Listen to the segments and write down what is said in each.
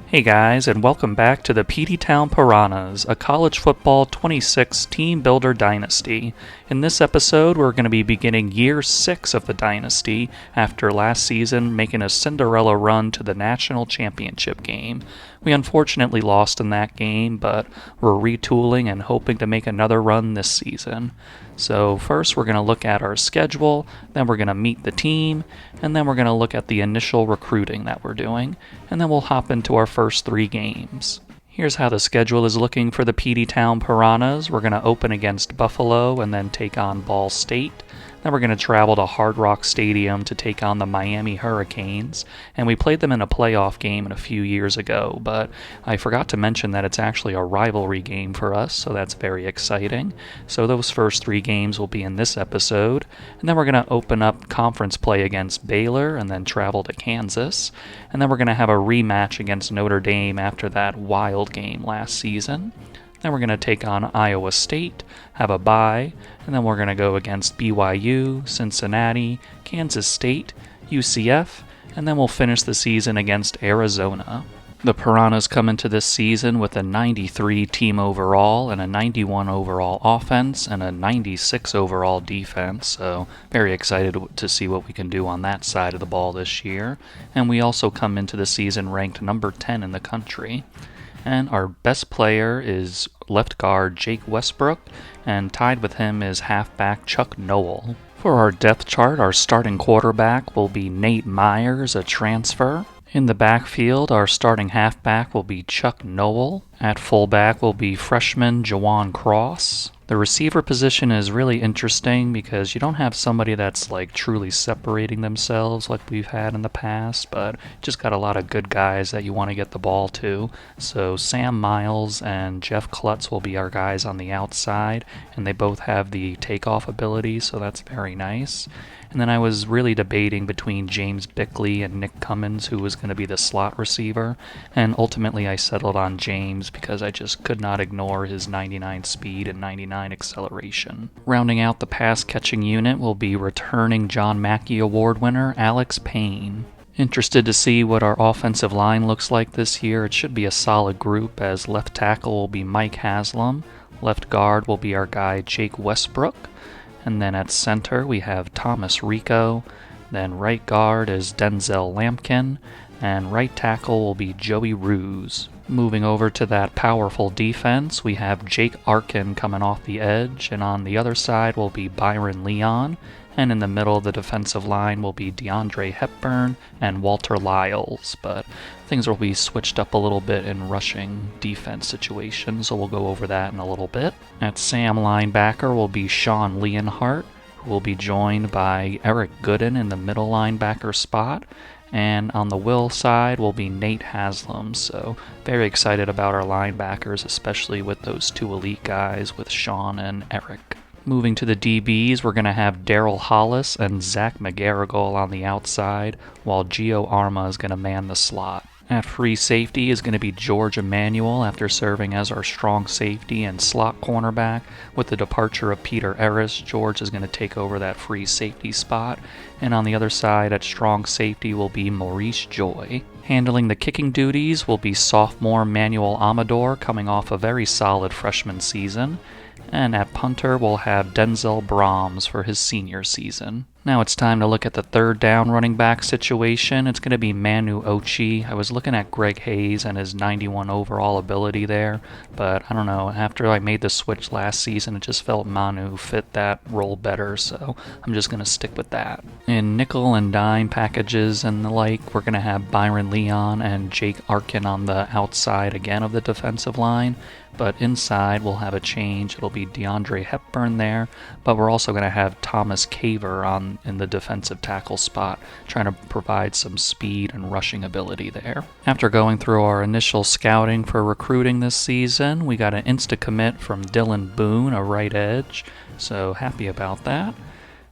Hey guys, and welcome back to the Peteytown Piranhas, a college football 26 team builder dynasty. In this episode, we're going to be beginning year 6 of the dynasty after last season making a Cinderella run to the national championship game. We unfortunately lost in that game, but we're retooling and hoping to make another run this season. So first we're going to look at our schedule, then we're going to meet the team, and then we're going to look at the initial recruiting that we're doing, and then we'll hop into our first 3 games. Here's how the schedule is looking for the Peteytown Piranhas. We're going to open against Buffalo and then take on Ball State. Then we're going to travel to Hard Rock Stadium to take on the Miami Hurricanes, and we played them in a playoff game a few years ago, but I forgot to mention that it's actually a rivalry game for us, so that's very exciting. So those first 3 games will be in this episode, and then we're going to open up conference play against Baylor and then travel to Kansas, and then we're going to have a rematch against Notre Dame after that wild game last season. Then we're going to take on Iowa State, have a bye, and then we're going to go against BYU, Cincinnati, Kansas State, UCF, and then we'll finish the season against Arizona. The Piranhas come into this season with a 93 team overall and a 91 overall offense and a 96 overall defense, so very excited to see what we can do on that side of the ball this year. And we also come into the season ranked number 10 in the country. And our best player is left guard Jake Westbrook, and tied with him is halfback Chuck Noel. For our depth chart, our starting quarterback will be Nate Myers, a transfer. In the backfield, our starting halfback will be Chuck Noel. At fullback will be freshman Jawan Cross. The receiver position is really interesting because you don't have somebody that's like truly separating themselves like we've had in the past, but just got a lot of good guys that you want to get the ball to. So Sam Miles and Jeff Klutz will be our guys on the outside, and they both have the takeoff ability, so that's very nice. And then I was really debating between James Bickley and Nick Cummins, who was going to be the slot receiver, and ultimately I settled on James because I just could not ignore his 99 speed and 99 acceleration. Rounding out the pass-catching unit will be returning John Mackey Award winner Alex Payne. Interested to see what our offensive line looks like this year. It should be a solid group, as left tackle will be Mike Haslam, left guard will be our guy Jake Westbrook, and then at center we have Thomas Rico, then right guard is Denzel Lampkin, and right tackle will be Joey Ruse. Moving over to that powerful defense, we have Jake Arkin coming off the edge, and on the other side will be Byron Leon, and in the middle of the defensive line will be DeAndre Hepburn and Walter Lyles, but things will be switched up a little bit in rushing defense situations, so we'll go over that in a little bit. At Sam linebacker will be Sean Leonhardt, who will be joined by Eric Gooden in the middle linebacker spot, and on the Will side will be Nate Haslam, so very excited about our linebackers, especially with those 2 elite guys with Sean and Eric. Moving to the DBs, we're going to have Daryl Hollis and Zach McGarrigle on the outside, while Gio Arma is going to man the slot. At free safety is going to be George Emanuel after serving as our strong safety and slot cornerback. With the departure of Peter Ellis, George is going to take over that free safety spot. And on the other side at strong safety will be Maurice Joy. Handling the kicking duties will be sophomore Manuel Amador, coming off a very solid freshman season. And at punter, we'll have Denzel Brahms for his senior season. Now it's time to look at the third down running back situation. It's going to be Manu Ochi. I was looking at Greg Hayes and his 91 overall ability there, but I don't know. After I made the switch last season, it just felt Manu fit that role better, so I'm just going to stick with that. In nickel and dime packages and the like, we're going to have Byron Leon and Jake Arkin on the outside again of the defensive line. But inside we'll have a change. It'll be DeAndre Hepburn there, but we're also going to have Thomas Caver in the defensive tackle spot, trying to provide some speed and rushing ability there. After going through our initial scouting for recruiting this season, we got an insta-commit from Dylan Boone, a right edge, so happy about that.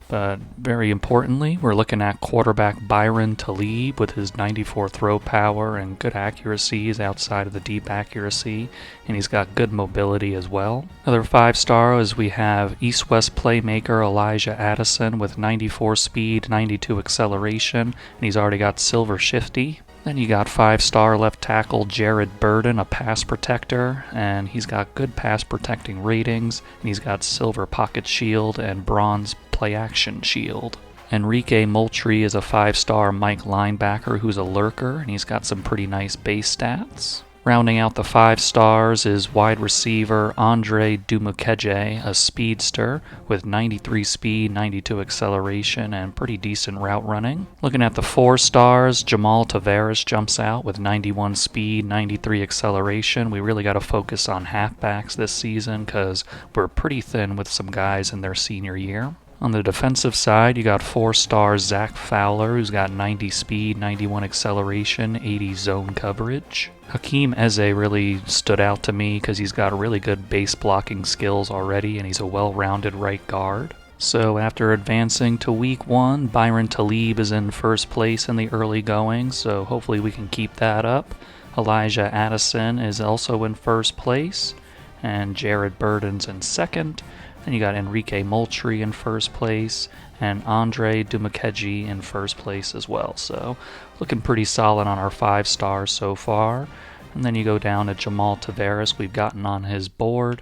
But very importantly, we're looking at quarterback Byron Talib with his 94 throw power and good accuracies outside of the deep accuracy, and he's got good mobility as well. Another 5-star is we have East-West playmaker Elijah Addison with 94 speed, 92 acceleration, and he's already got silver shifty. Then you got 5-star left tackle Jared Burden, a pass protector, and he's got good pass protecting ratings, and he's got silver pocket shield and bronze play action shield. Enrique Moultrie is a 5-star Mike linebacker who's a lurker, and he's got some pretty nice base stats. Rounding out the 5 stars is wide receiver Andre Dumukeje, a speedster with 93 speed, 92 acceleration, and pretty decent route running. Looking at the 4 stars, Jamal Tavares jumps out with 91 speed, 93 acceleration. We really got to focus on halfbacks this season because we're pretty thin with some guys in their senior year. On the defensive side, you got 4 stars Zach Fowler, who's got 90 speed, 91 acceleration, 80 zone coverage. Hakeem Eze really stood out to me because he's got really good base blocking skills already, and he's a well-rounded right guard. So after advancing to week 1, Byron Talib is in first place in the early going, so hopefully we can keep that up. Elijah Addison is also in first place, and Jared Burden's in second. Then you got Enrique Moultrie in first place, and Andre Dumukeje in first place as well. So looking pretty solid on our 5 stars so far. And then you go down to Jamal Tavares, we've gotten on his board,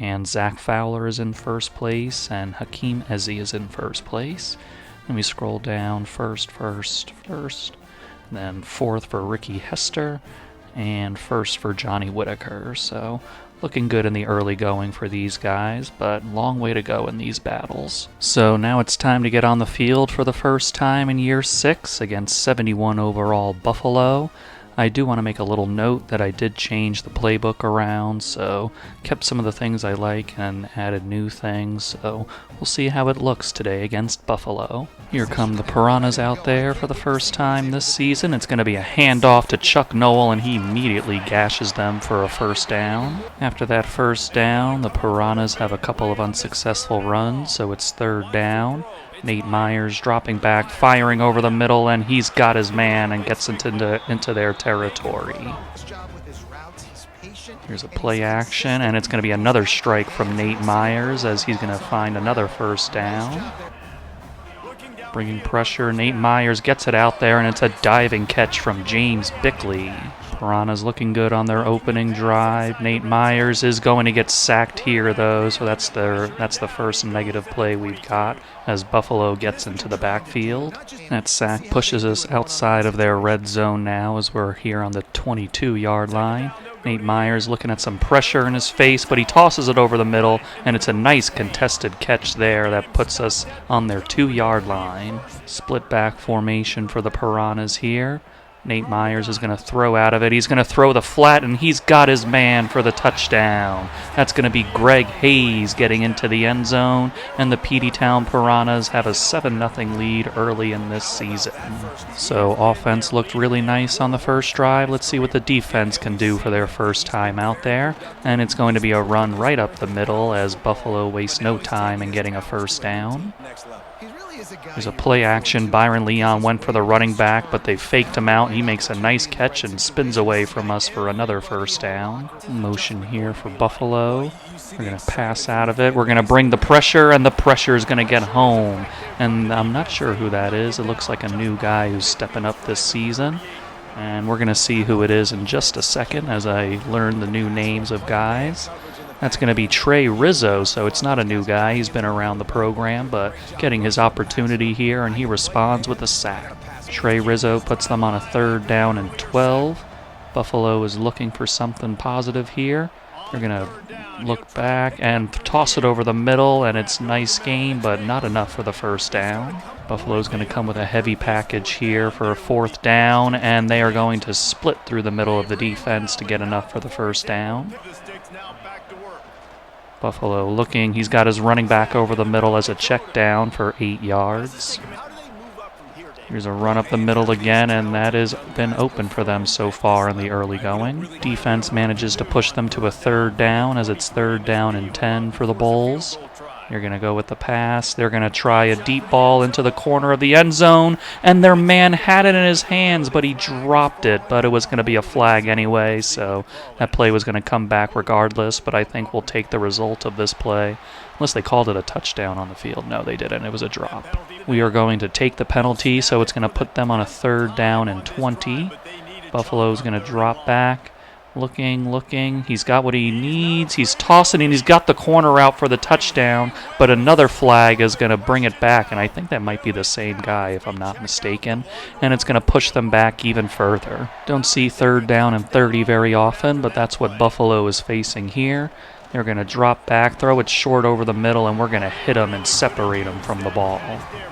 and Zach Fowler is in first place, and Hakeem Eze is in first place. Then we scroll down first, then fourth for Ricky Hester, and first for Johnny Whitaker. So looking good in the early going for these guys, but long way to go in these battles. So now it's time to get on the field for the first time in year 6 against 71 overall Buffalo. I do want to make a little note that I did change the playbook around, so kept some of the things I like and added new things, so we'll see how it looks today against Buffalo. Here come the Piranhas out there for the first time this season. It's going to be a handoff to Chuck Noel, and he immediately gashes them for a first down. After that first down, the Piranhas have a couple of unsuccessful runs, so it's third down. Nate Myers dropping back, firing over the middle, and he's got his man and gets into their territory. Here's a play action, and it's going to be another strike from Nate Myers as he's going to find another first down. Bringing pressure, Nate Myers gets it out there, and it's a diving catch from James Bickley. Piranhas looking good on their opening drive. Nate Myers is going to get sacked here, though, so that's the first negative play we've got as Buffalo gets into the backfield. That sack pushes us outside of their red zone now as we're here on the 22-yard line. Nate Myers looking at some pressure in his face, but he tosses it over the middle, and it's a nice contested catch there that puts us on their 2-yard line. Split back formation for the Piranhas here. Nate Myers is going to throw out of it. He's going to throw the flat, and he's got his man for the touchdown. That's going to be Greg Hayes getting into the end zone, and the Peteytown Piranhas have a 7-0 lead early in this season. So offense looked really nice on the first drive. Let's see what the defense can do for their first time out there. And it's going to be a run right up the middle as Buffalo wastes no time in getting a first down. There's a play action. Byron Leon went for the running back, but they faked him out. He makes a nice catch and spins away from us for another first down. Motion here for Buffalo. We're going to pass out of it. We're going to bring the pressure, and the pressure is going to get home. And I'm not sure who that is. It looks like a new guy who's stepping up this season. And we're going to see who it is in just a second as I learn the new names of guys. That's going to be Trey Rizzo, so it's not a new guy. He's been around the program, but getting his opportunity here, and he responds with a sack. Trey Rizzo puts them on a 3rd down and 12. Buffalo is looking for something positive here. They're going to look back and toss it over the middle, and it's nice game, but not enough for the first down. Buffalo's going to come with a heavy package here for a 4th down, and they are going to split through the middle of the defense to get enough for the first down. Buffalo looking, he's got his running back over the middle as a check down for 8 yards. Here's a run up the middle again, and that has been open for them so far in the early going. Defense manages to push them to a 3rd down as it's 3rd down and 10 for the Bulls. They're going to go with the pass. They're going to try a deep ball into the corner of the end zone, and their man had it in his hands, but he dropped it. But it was going to be a flag anyway, so that play was going to come back regardless, but I think we'll take the result of this play. Unless they called it a touchdown on the field. No, they didn't. It was a drop. We are going to take the penalty, so it's going to put them on a 3rd down and 20. Buffalo's going to drop back. Looking. He's got what he needs. He's tossing, and he's got the corner out for the touchdown, but another flag is going to bring it back, and I think that might be the same guy if I'm not mistaken, and it's going to push them back even further. Don't see 3rd down and 30 very often, but that's what Buffalo is facing here. They're going to drop back, throw it short over the middle, and we're going to hit them and separate them from the ball.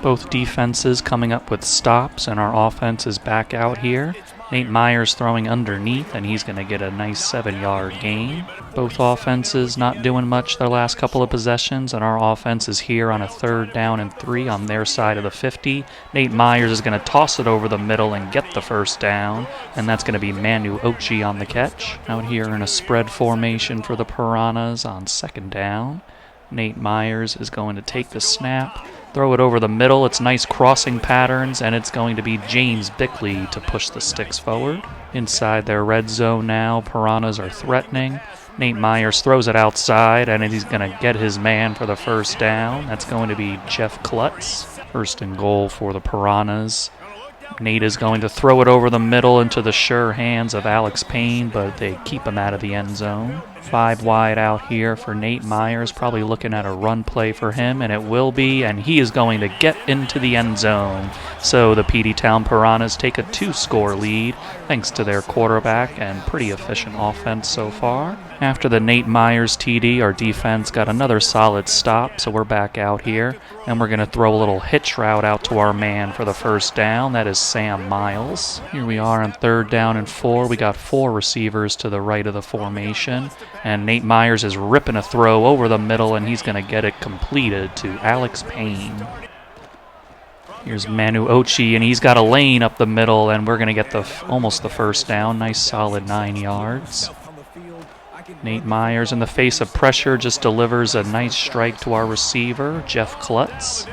Both defenses coming up with stops, and our offense is back out here. Nate Myers throwing underneath, and he's going to get a nice 7-yard gain. Both offenses not doing much their last couple of possessions, and our offense is here on a 3rd down and 3 on their side of the 50. Nate Myers is going to toss it over the middle and get the 1st down, and that's going to be Manu Ochi on the catch. Out here in a spread formation for the Piranhas on 2nd down. Nate Myers is going to take the snap, throw it over the middle. It's nice crossing patterns, and it's going to be James Bickley to push the sticks forward. Inside their red zone now, Piranhas are threatening. Nate Myers throws it outside, and he's going to get his man for the 1st down. That's going to be Jeff Klutz. 1st and goal for the Piranhas. Nate is going to throw it over the middle into the sure hands of Alex Payne, but they keep him out of the end zone. 5 wide out here for Nate Myers, probably looking at a run play for him, and it will be, and he is going to get into the end zone. So the Peteytown Piranhas take a 2-score lead, thanks to their quarterback and pretty efficient offense so far. After the Nate Myers TD, our defense got another solid stop, so we're back out here, and we're going to throw a little hitch route out to our man for the 1st down. That is Sam Miles. Here we are on 3rd down and 4. We got 4 receivers to the right of the formation, and Nate Myers is ripping a throw over the middle, and he's going to get it completed to Alex Payne. Here's Manu Ochi, and he's got a lane up the middle, and we're going to get almost the 1st down. Nice solid 9 yards. Nate Myers, in the face of pressure, just delivers a nice strike to our receiver, Jeff Klutz.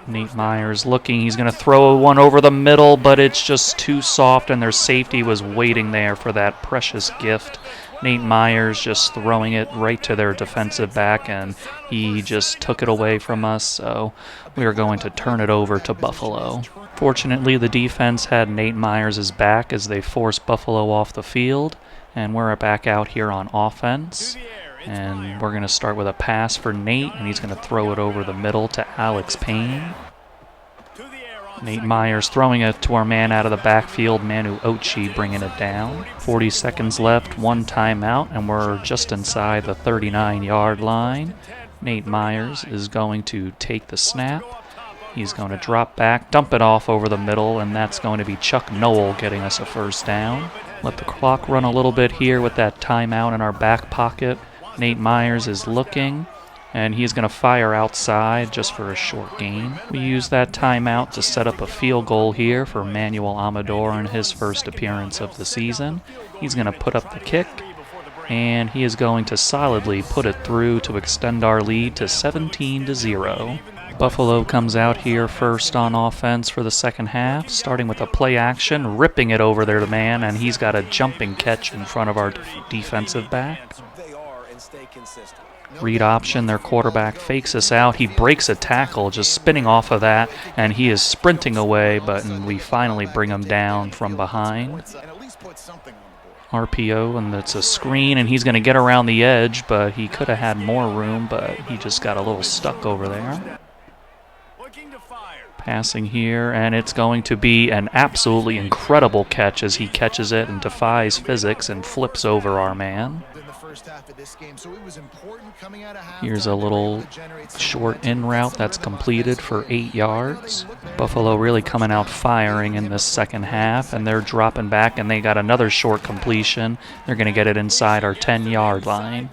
Nate Myers looking. He's going to throw one over the middle, but it's just too soft, and their safety was waiting there for that precious gift. Nate Myers just throwing it right to their defensive back, and he just took it away from us, so we are going to turn it over to Buffalo. Fortunately, the defense had Nate Myers' back as they forced Buffalo off the field, and we're back out here on offense. And we're going to start with a pass for Nate, and he's going to throw it over the middle to Alex Payne. Nate Myers throwing it to our man out of the backfield, Manu Ochi bringing it down. 40 seconds left, 1 timeout, and we're just inside the 39-yard line. Nate Myers is going to take the snap. He's going to drop back, dump it off over the middle, and that's going to be Chuck Noel getting us a 1st down. Let the clock run a little bit here with that timeout in our back pocket. Nate Myers is looking, and he's going to fire outside just for a short gain. We use that timeout to set up a field goal here for Manuel Amador in his 1st appearance of the season. He's going to put up the kick, and he is going to solidly put it through to extend our lead to 17-0. Buffalo comes out here first on offense for the 2nd half, starting with a play action, ripping it over their man, and he's got a jumping catch in front of our defensive back. Read option, their quarterback fakes us out. He breaks a tackle, just spinning off of that, and he is sprinting away, but we finally bring him down from behind. RPO, and it's a screen, and he's going to get around the edge, but he could have had more room, but he just got a little stuck over there. Passing here, and it's going to be an absolutely incredible catch as he catches it and defies physics and flips over our man. Here's a little short in route that's completed for 8 yards. Buffalo really coming out firing in this 2nd half, and they're dropping back, and they got another short completion. They're going to get it inside our 10-yard line.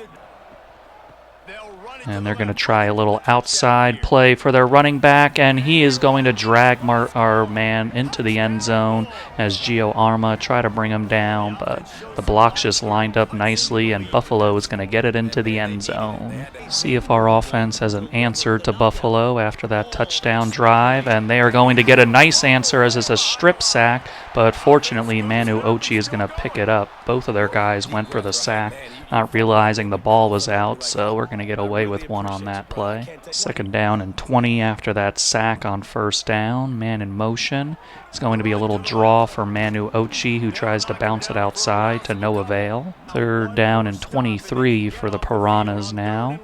And they're going to try a little outside play for their running back, and he is going to drag our man into the end zone as Gio Arma try to bring him down, but the blocks just lined up nicely, and Buffalo is going to get it into the end zone. See if our offense has an answer to Buffalo after that touchdown drive, and they are going to get a nice answer as it's a strip sack, but fortunately Manu Ochi is going to pick it up. Both of their guys went for the sack, not realizing the ball was out, so we're going to get away with one on that play. 2nd down and 20 after that sack on 1st down. Man in motion. It's going to be a little draw for Manu Ochi, who tries to bounce it outside to no avail. 3rd down and 23 for the Piranhas now.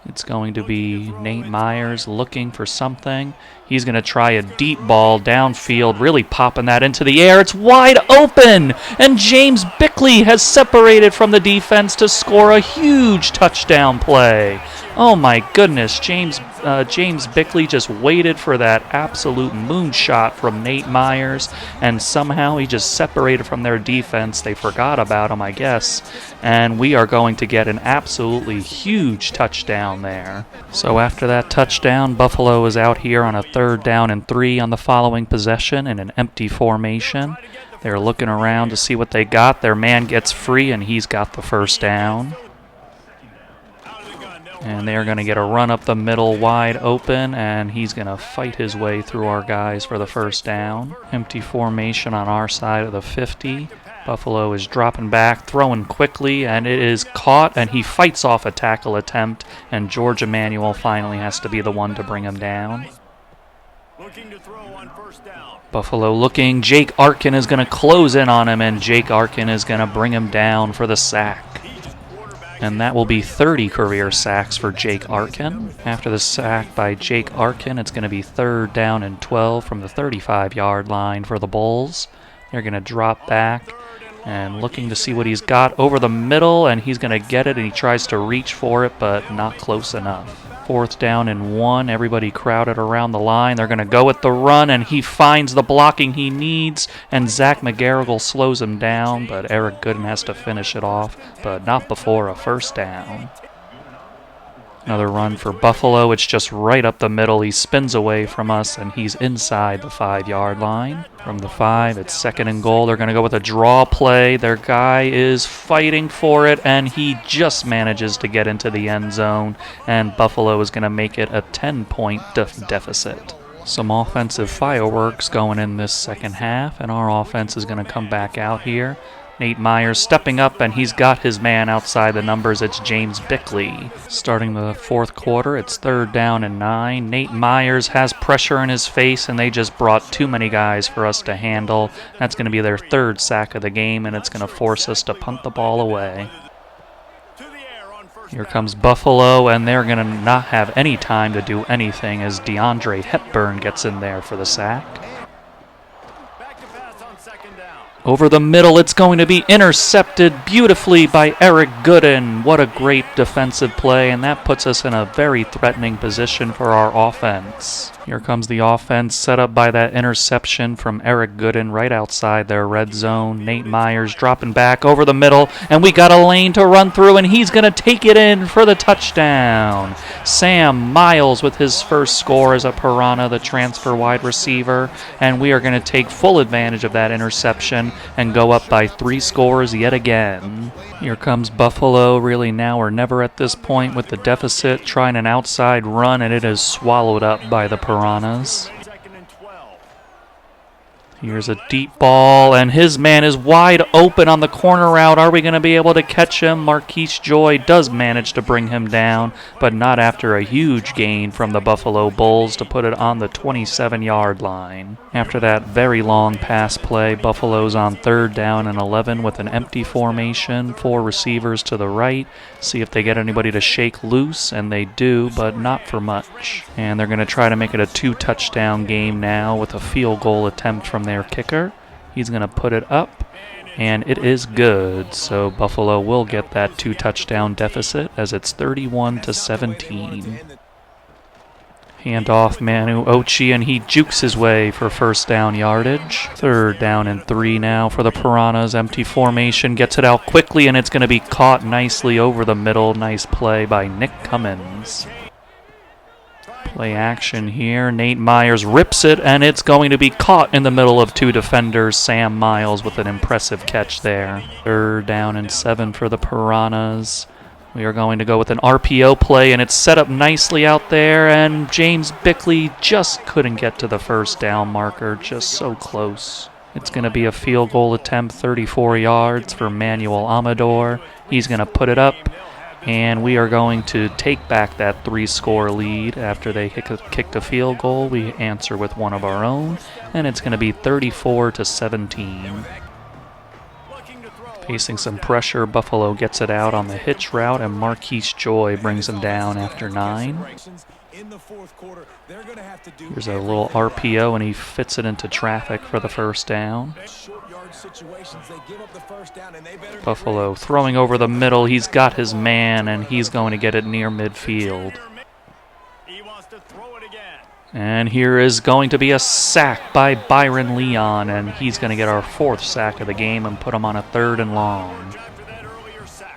It's going to be Nate Myers looking for something. He's going to try a deep ball downfield, really popping that into the air. It's wide open, and James Bickley has separated from the defense to score a huge touchdown play. Oh my goodness, James Bickley just waited for that absolute moonshot from Nate Myers, and somehow he just separated from their defense. They forgot about him, I guess, and we are going to get an absolutely huge touchdown there. So after that touchdown, Buffalo is out here on a 3rd down and 3 on the following possession in an empty formation. They're looking around to see what they got. Their man gets free, and he's got the 1st down. And they're going to get a run up the middle wide open, and he's going to fight his way through our guys for the 1st down. Empty formation on our side of the 50. Buffalo is dropping back, throwing quickly, and it is caught, and he fights off a tackle attempt, and George Emanuel finally has to be the one to bring him down. Looking to throw on 1st down. Buffalo looking. Jake Arkin is going to close in on him, and Jake Arkin is going to bring him down for the sack. And that will be 30 career sacks for Jake Arkin. After the sack by Jake Arkin, it's going to be 3rd down and 12 from the 35-yard line for the Bulls. They're going to drop back and looking to see what he's got over the middle, and he's going to get it, and he tries to reach for it, but not close enough. 4th down and 1, everybody crowded around the line. They're going to go with the run, and he finds the blocking he needs, and Zach McGarrigle slows him down, but Eric Gooden has to finish it off, but not before a 1st down. Another run for Buffalo. It's just right up the middle. He spins away from us, and he's inside the 5-yard line. From the 5, it's 2nd and goal. They're going to go with a draw play. Their guy is fighting for it, and he just manages to get into the end zone, and Buffalo is going to make it a 10-point deficit. Some offensive fireworks going in this 2nd half, and our offense is going to come back out here. Nate Myers stepping up, and he's got his man outside the numbers. It's James Bickley. Starting the 4th quarter, it's 3rd down and 9. Nate Myers has pressure in his face, and they just brought too many guys for us to handle. That's going to be their 3rd sack of the game, and it's going to force us to punt the ball away. Here comes Buffalo, and they're going to not have any time to do anything as DeAndre Hepburn gets in there for the sack. Over the middle, it's going to be intercepted beautifully by Eric Gooden. What a great defensive play, and that puts us in a very threatening position for our offense. Here comes the offense set up by that interception from Eric Gooden right outside their red zone. Nate Myers dropping back over the middle, and we got a lane to run through, and he's going to take it in for the touchdown. Sam Miles with his 1st score as a Piranha, the transfer wide receiver, and we are going to take full advantage of that interception and go up by 3 scores yet again. Here comes Buffalo, really now or never at this point with the deficit, trying an outside run, and it is swallowed up by the Piranhas. Here's a deep ball, and his man is wide open on the corner route. Are we going to be able to catch him? Marquise Joy does manage to bring him down, but not after a huge gain from the Buffalo Bulls to put it on the 27-yard line. After that very long pass play, Buffalo's on 3rd down and 11 with an empty formation, 4 receivers to the right. See if they get anybody to shake loose, and they do, but not for much. And they're going to try to make it a 2-touchdown game now with a field goal attempt from their kicker. He's going to put it up, and it is good. So Buffalo will get that 2-touchdown deficit as it's 31-17. Hand off Manu Ochi, and he jukes his way for 1st down yardage. 3rd down and 3 now for the Piranhas. Empty formation, gets it out quickly, and it's going to be caught nicely over the middle. Nice play by Nick Cummins. Play action here. Nate Myers rips it, and it's going to be caught in the middle of 2 defenders. Sam Miles with an impressive catch there. 3rd down and 7 for the Piranhas. We are going to go with an RPO play, and it's set up nicely out there, and James Bickley just couldn't get to the 1st down marker, just so close. It's going to be a field goal attempt, 34 yards for Manuel Amador. He's going to put it up, and we are going to take back that 3-score lead after they kicked a field goal. We answer with one of our own, and it's going to be 34-17. Facing some pressure, Buffalo gets it out on the hitch route, and Marquise Joy brings him down after 9. Here's a little RPO, and he fits it into traffic for the first down. Buffalo throwing over the middle. He's got his man, and he's going to get it near midfield. And here is going to be a sack by Byron Leon, and he's going to get our 4th sack of the game and put him on a 3rd and long.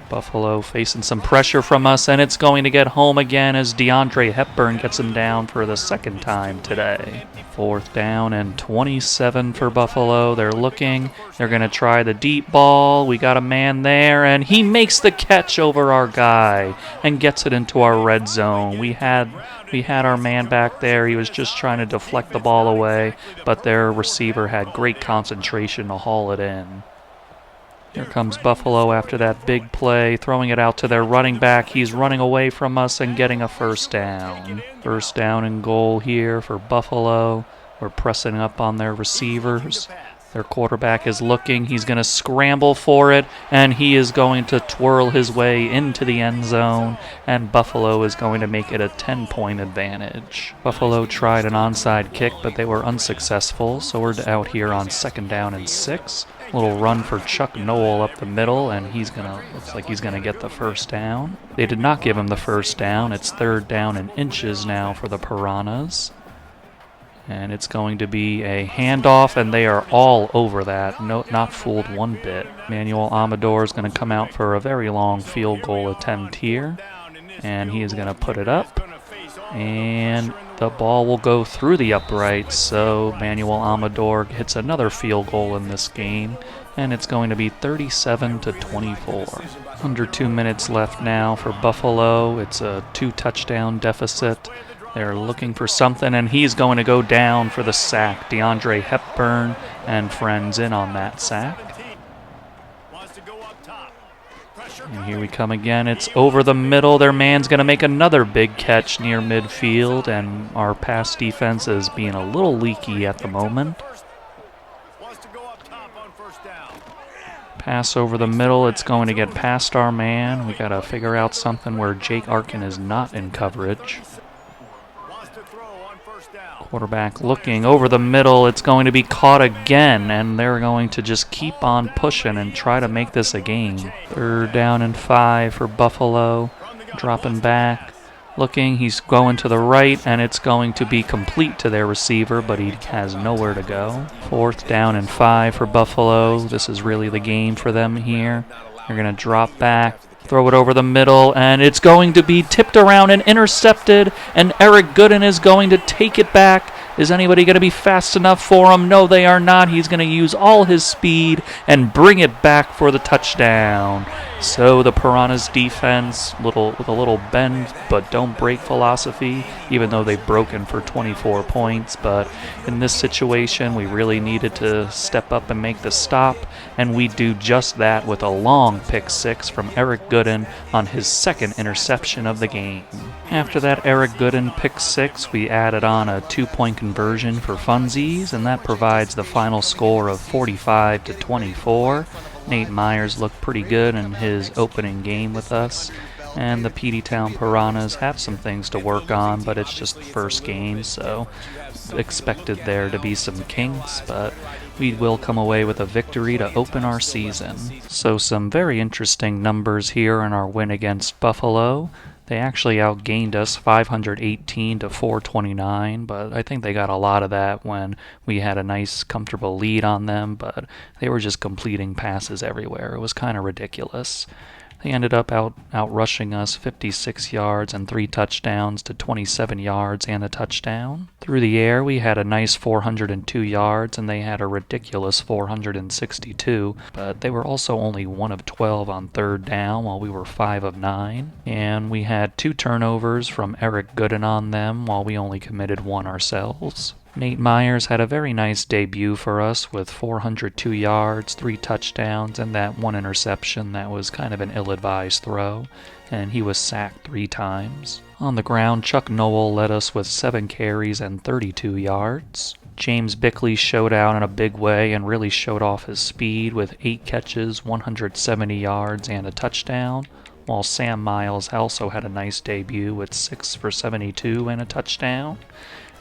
Buffalo facing some pressure from us, and it's going to get home again as DeAndre Hepburn gets him down for the 2nd time today. 4th down and 27 for Buffalo. They're looking. They're going to try the deep ball. We got a man there, and he makes the catch over our guy and gets it into our red zone. We had our man back there. He was just trying to deflect the ball away, but their receiver had great concentration to haul it in. Here comes Buffalo after that big play, throwing it out to their running back. He's running away from us and getting a 1st down. 1st down and goal here for Buffalo. We're pressing up on their receivers. Their quarterback is looking. He's going to scramble for it, and he is going to twirl his way into the end zone, and Buffalo is going to make it a 10-point advantage. Buffalo tried an onside kick, but they were unsuccessful, so we're out here on 2nd down and 6. Little run for Chuck Noel up the middle, and looks like he's gonna get the 1st down. They did not give him the 1st down. It's 3rd down and inches now for the Piranhas. And it's going to be a handoff, and they are all over that. No, not fooled one bit. Manuel Amador is going to come out for a very long field goal attempt here, and he is going to put it up. And the ball will go through the uprights, so Manuel Amador hits another field goal in this game, and it's going to be 37-24. Under 2 minutes left now for Buffalo. It's a 2-touchdown deficit. They're looking for something, and he's going to go down for the sack. DeAndre Hepburn and friends in on that sack. And here we come again. It's over the middle. Their man's going to make another big catch near midfield, and our pass defense is being a little leaky at the moment. Pass over the middle. It's going to get past our man. We got to figure out something where Jake Arkin is not in coverage. Quarterback looking over the middle. It's going to be caught again, and they're going to just keep on pushing and try to make this a game. 3rd down and 5 for Buffalo. Dropping back. Looking. He's going to the right, and it's going to be complete to their receiver, but he has nowhere to go. 4th down and 5 for Buffalo. This is really the game for them here. They're going to drop back. Throw it over the middle, and it's going to be tipped around and intercepted, and Eric Gooden is going to take it back. Is anybody going to be fast enough for him? No, they are not. He's going to use all his speed and bring it back for the touchdown. So the Piranhas defense, with a little bend but don't break philosophy, even though they've broken for 24 points. But in this situation, we really needed to step up and make the stop, and we do just that with a long pick 6 from Eric Gooden on his 2nd interception of the game. After that Eric Gooden pick 6, we added on a 2-point conversion for funsies, and that provides the final score of 45-24. Nate Myers looked pretty good in his opening game with us, and the Peteytown Piranhas have some things to work on, but it's just the first game, so expected there to be some kinks, but we will come away with a victory to open our season. So some very interesting numbers here in our win against Buffalo. They actually outgained us 518-429, but I think they got a lot of that when we had a nice, comfortable lead on them, but they were just completing passes everywhere. It was kind of ridiculous. They ended up out-rushing us 56 yards and 3 touchdowns to 27 yards and a touchdown. Through the air, we had a nice 402 yards, and they had a ridiculous 462, but they were also only 1 of 12 on 3rd down, while we were 5 of 9. And we had 2 turnovers from Eric Gooden on them, while we only committed 1 ourselves. Nate Myers had a very nice debut for us with 402 yards, 3 touchdowns, and that 1 interception that was kind of an ill-advised throw, and he was sacked 3 times. On the ground, Chuck Noel led us with 7 carries and 32 yards. James Bickley showed out in a big way and really showed off his speed with 8 catches, 170 yards, and a touchdown, while Sam Miles also had a nice debut with 6 for 72 and a touchdown.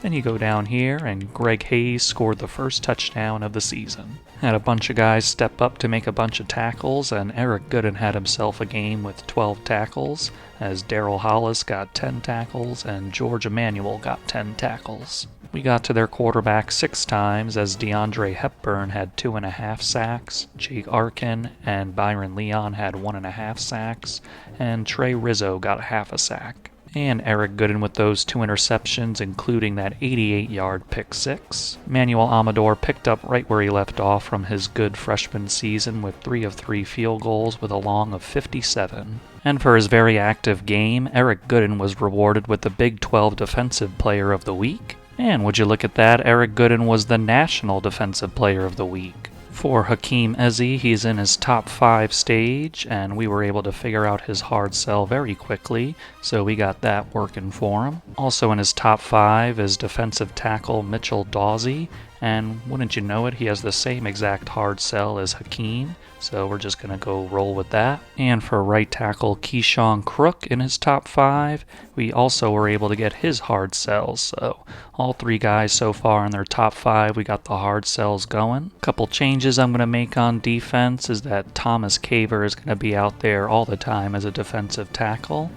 Then you go down here, and Greg Hayes scored the first touchdown of the season. Had a bunch of guys step up to make a bunch of tackles, and Eric Gooden had himself a game with 12 tackles, as Daryl Hollis got 10 tackles, and George Emanuel got 10 tackles. We got to their quarterback 6 times, as DeAndre Hepburn had 2.5 sacks, Jake Arkin and Byron Leon had 1.5 sacks, and Trey Rizzo got 1/2 a sack. And Eric Gooden with those 2 interceptions, including that 88-yard pick 6. Manuel Amador picked up right where he left off from his good freshman season with 3 of 3 field goals with a long of 57. And for his very active game, Eric Gooden was rewarded with the Big 12 Defensive Player of the Week. And would you look at that, Eric Gooden was the National Defensive Player of the Week. For Hakeem Ezzy, he's in his top 5 stage, and we were able to figure out his hard sell very quickly, so we got that working for him. Also in his top 5 is defensive tackle Mitchell Dawsey, and wouldn't you know it, he has the same exact hard sell as Hakeem, so we're just going to go roll with that. And for right tackle Keyshawn Crook in his top 5, we also were able to get his hard sells, so all 3 guys so far in their top 5, we got the hard sells going. A couple changes I'm going to make on defense is that Thomas Caver is going to be out there all the time as a defensive tackle,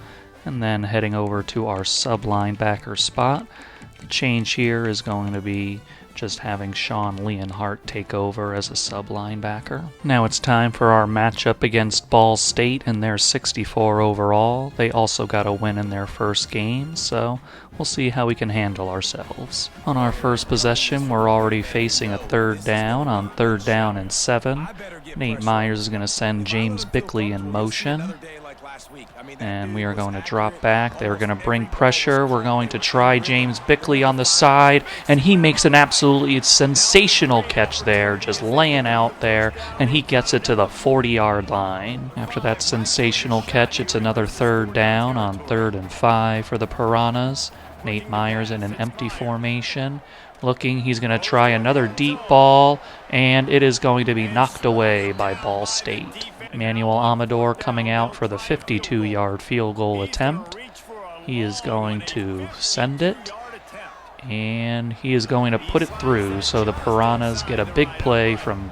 and then heading over to our sub linebacker spot. The change here is going to be just having Sean Leonhardt take over as a sub linebacker. Now it's time for our matchup against Ball State, and they're 64 overall. They also got a win in their first game, so we'll see how we can handle ourselves. On our first possession, we're already facing a 3rd down on 3rd down and 7. Nate Myers is going to send James Bickley in motion, and we are going to drop back. They're going to bring pressure. We're going to try James Bickley on the side, and he makes an absolutely sensational catch there, just laying out there, and he gets it to the 40-yard line. After that sensational catch, it's another 3rd down on 3rd and 5 for the Piranhas. Nate Myers in an empty formation. Looking, he's going to try another deep ball, and it is going to be knocked away by Ball State. Manuel Amador coming out for the 52-yard field goal attempt. He is going to send it, and he is going to put it through, so the Piranhas get a big play from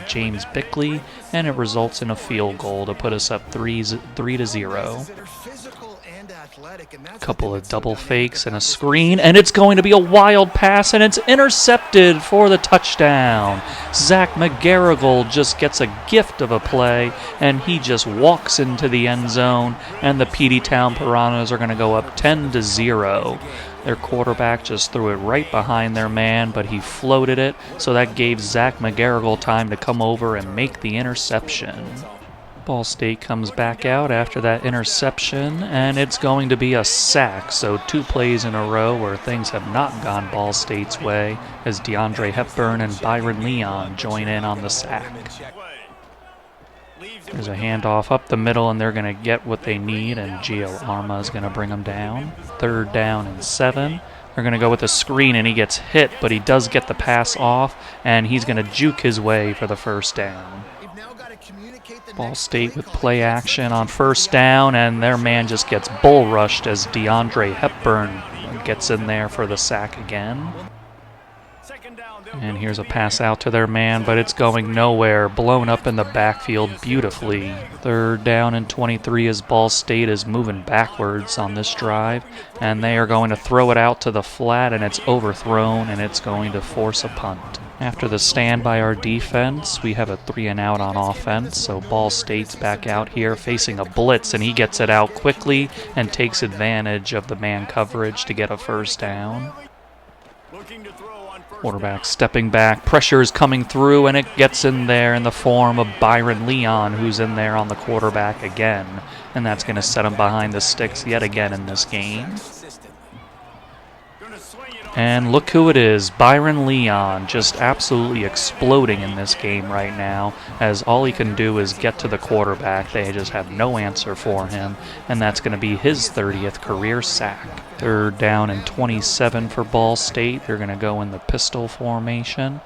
James Bickley, and it results in a field goal to put us up 3-0. A couple of double fakes and a screen, and it's going to be a wild pass, and it's intercepted for the touchdown. Zach McGarrigle just gets a gift of a play, and he just walks into the end zone, and the Peteytown Piranhas are going to go up 10-0. Their quarterback just threw it right behind their man, but he floated it, so that gave Zach McGarrigle time to come over and make the interception. Ball State comes back out after that interception, and it's going to be a sack, so 2 plays in a row where things have not gone Ball State's way as DeAndre Hepburn and Byron Leon join in on the sack. There's a handoff up the middle, and they're going to get what they need, and Gio Arma is going to bring them down. 3rd down and 7. They're going to go with a screen, and he gets hit, but he does get the pass off, and he's going to juke his way for the 1st down. Ball State with play action on 1st down, and their man just gets bull rushed as DeAndre Hepburn gets in there for the sack again. And here's a pass out to their man, but it's going nowhere, blown up in the backfield beautifully. 3rd down and 23 as Ball State is moving backwards on this drive, and they are going to throw it out to the flat, and it's overthrown, and it's going to force a punt. After the stand by our defense, we have a 3-and-out on offense, so Ball State's back out here facing a blitz, and he gets it out quickly and takes advantage of the man coverage to get a 1st down. Quarterback stepping back, pressure is coming through, and it gets in there in the form of Byron Leon, who's in there on the quarterback again, and that's going to set him behind the sticks yet again in this game. And look who it is, Byron Leon, just absolutely exploding in this game right now, as all he can do is get to the quarterback. They just have no answer for him, and that's going to be his 30th career sack. 3rd down and 27 for Ball State. They're going to go in the pistol formation.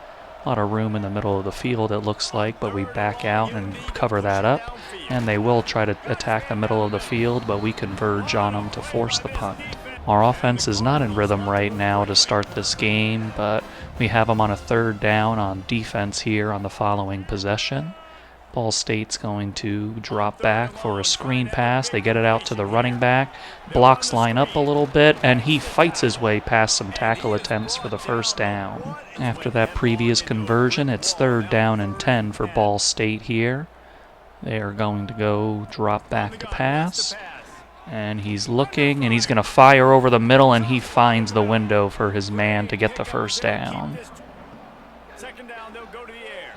A lot of room in the middle of the field, it looks like, but we back out and cover that up. And they will try to attack the middle of the field, but we converge on them to force the punt. Our offense is not in rhythm right now to start this game, but we have them on a 3rd down on defense here on the following possession. Ball State's going to drop back for a screen pass. They get it out to the running back. Blocks line up a little bit, and he fights his way past some tackle attempts for the 1st down. After that previous conversion, it's 3rd down and 10 for Ball State here. They are going to go drop back to pass. And he's looking, and he's going to fire over the middle, and he finds the window for his man to get the 1st down.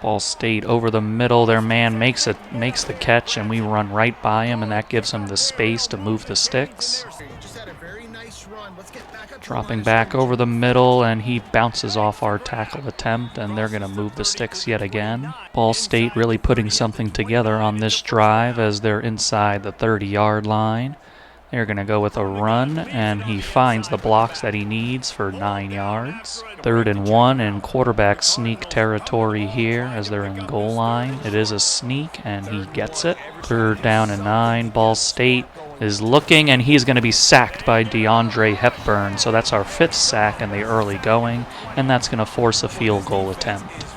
Ball State over the middle. Their man makes the catch, and we run right by him, and that gives him the space to move the sticks. Dropping back over the middle, and he bounces off our tackle attempt, and they're going to move the sticks yet again. Ball State really putting something together on this drive as they're inside the 30-yard line. They're going to go with a run, and he finds the blocks that he needs for 9 yards. 3rd and 1 in quarterback sneak territory here as they're in the goal line. It is a sneak, and he gets it. 3rd down and 9. Ball State is looking, and he's going to be sacked by DeAndre Hepburn. So that's our 5th sack in the early going, and that's going to force a field goal attempt.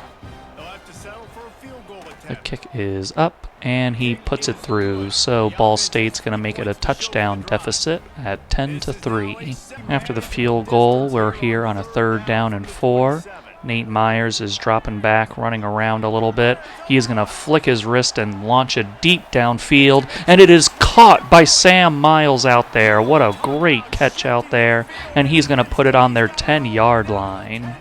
The kick is up, and he puts it through, so Ball State's going to make it a touchdown deficit at 10-3. After the field goal, we're here on a 3rd down and 4. Nate Myers is dropping back, running around a little bit. He is going to flick his wrist and launch it deep downfield, and it is caught by Sam Miles out there. What a great catch out there, and he's going to put it on their 10-yard line.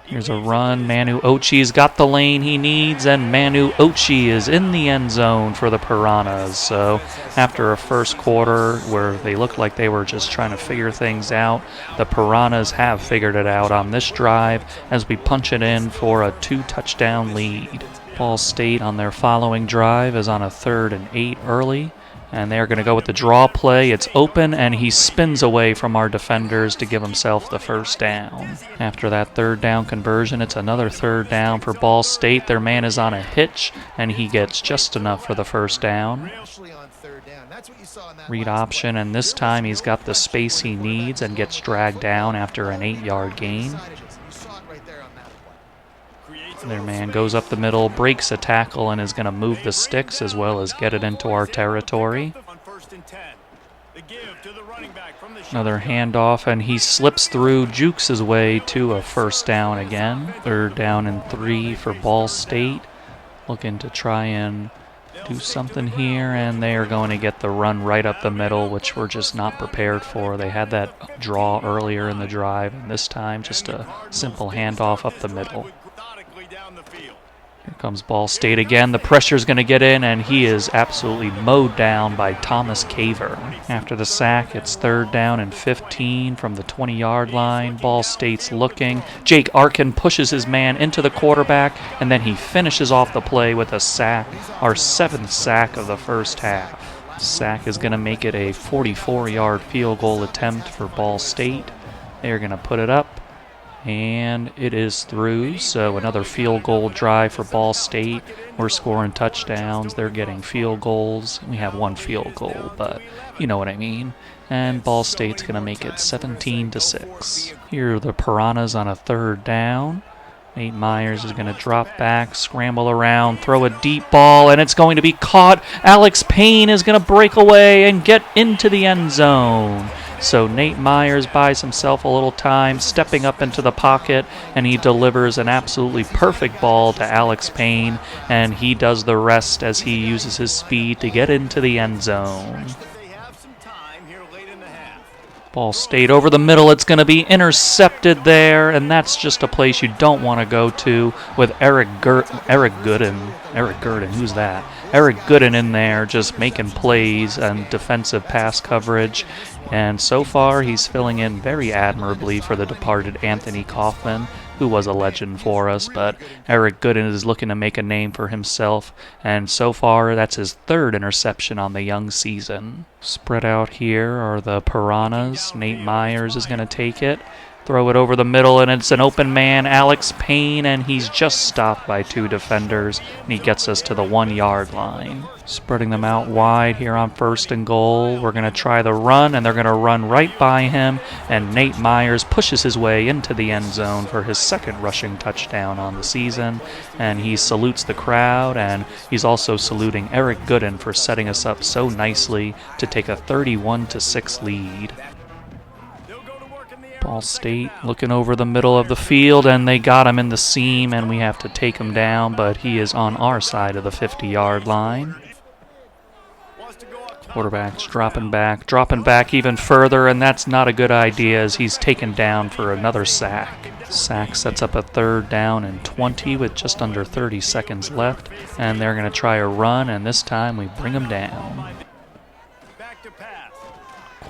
Here's a run. Manu Ochi's got the lane he needs, and Manu Ochi is in the end zone for the Piranhas. So after a first quarter where they looked like they were just trying to figure things out, the Piranhas have figured it out on this drive as we punch it in for a 2-touchdown lead. Ball State on their following drive is on a 3rd and 8 early. And they're going to go with the draw play. It's open, and he spins away from our defenders to give himself the 1st down. After that 3rd down conversion, it's another 3rd down for Ball State. Their man is on a hitch, and he gets just enough for the 1st down. Read option, and this time he's got the space he needs and gets dragged down after an 8-yard gain. Their man goes up the middle, breaks a tackle, and is going to move the sticks as well as get it into our territory. Another handoff, and he slips through, jukes his way to a 1st down again. 3rd down and 3 for Ball State. Looking to try and do something here, and they are going to get the run right up the middle, which we're just not prepared for. They had that draw earlier in the drive, and this time just a simple handoff up the middle. Here comes Ball State again. The pressure's going to get in, and he is absolutely mowed down by Thomas Caver. After the sack, it's 3rd down and 15 from the 20-yard line. Ball State's looking. Jake Arkin pushes his man into the quarterback, and then he finishes off the play with a sack, our 7th sack of the 1st half. Sack is going to make it a 44-yard field goal attempt for Ball State. They're going to put it up. And it is through, so another field goal drive for Ball State. We're scoring touchdowns. They're getting field goals. We have 1 field goal, but you know what I mean. And Ball State's going to make it 17-6. Here are the Piranhas on a 3rd down. Nate Myers is going to drop back, scramble around, throw a deep ball, and it's going to be caught. Alex Payne is going to break away and get into the end zone. So Nate Myers buys himself a little time, stepping up into the pocket, and he delivers an absolutely perfect ball to Alex Payne, and he does the rest as he uses his speed to get into the end zone. Ball State over the middle. It's going to be intercepted there, and that's just a place you don't want to go to with Eric Gooden, who's that? Eric Gooden in there just making plays and defensive pass coverage. And so far, he's filling in very admirably for the departed Anthony Kaufman, who was a legend for us, but Eric Gooden is looking to make a name for himself, and so far that's his third interception on the young season. Spread out here are the Piranhas. Nate Myers is going to take it, throw it over the middle, and it's an open man, Alex Payne, and he's just stopped by two defenders, and he gets us to the 1 yard line. Spreading them out wide here on 1st and goal. We're going to try the run, and they're going to run right by him, and Nate Myers pushes his way into the end zone for his second rushing touchdown on the season, and he salutes the crowd, and he's also saluting Eric Gooden for setting us up so nicely to take a 31-6 lead. Ball State looking over the middle of the field, and they got him in the seam, and we have to take him down, but he is on our side of the 50-yard line. Quarterback's dropping back even further, and that's not a good idea as he's taken down for another sack. Sack sets up a 3rd down and 20 with just under 30 seconds left, and they're going to try a run, and this time we bring him down.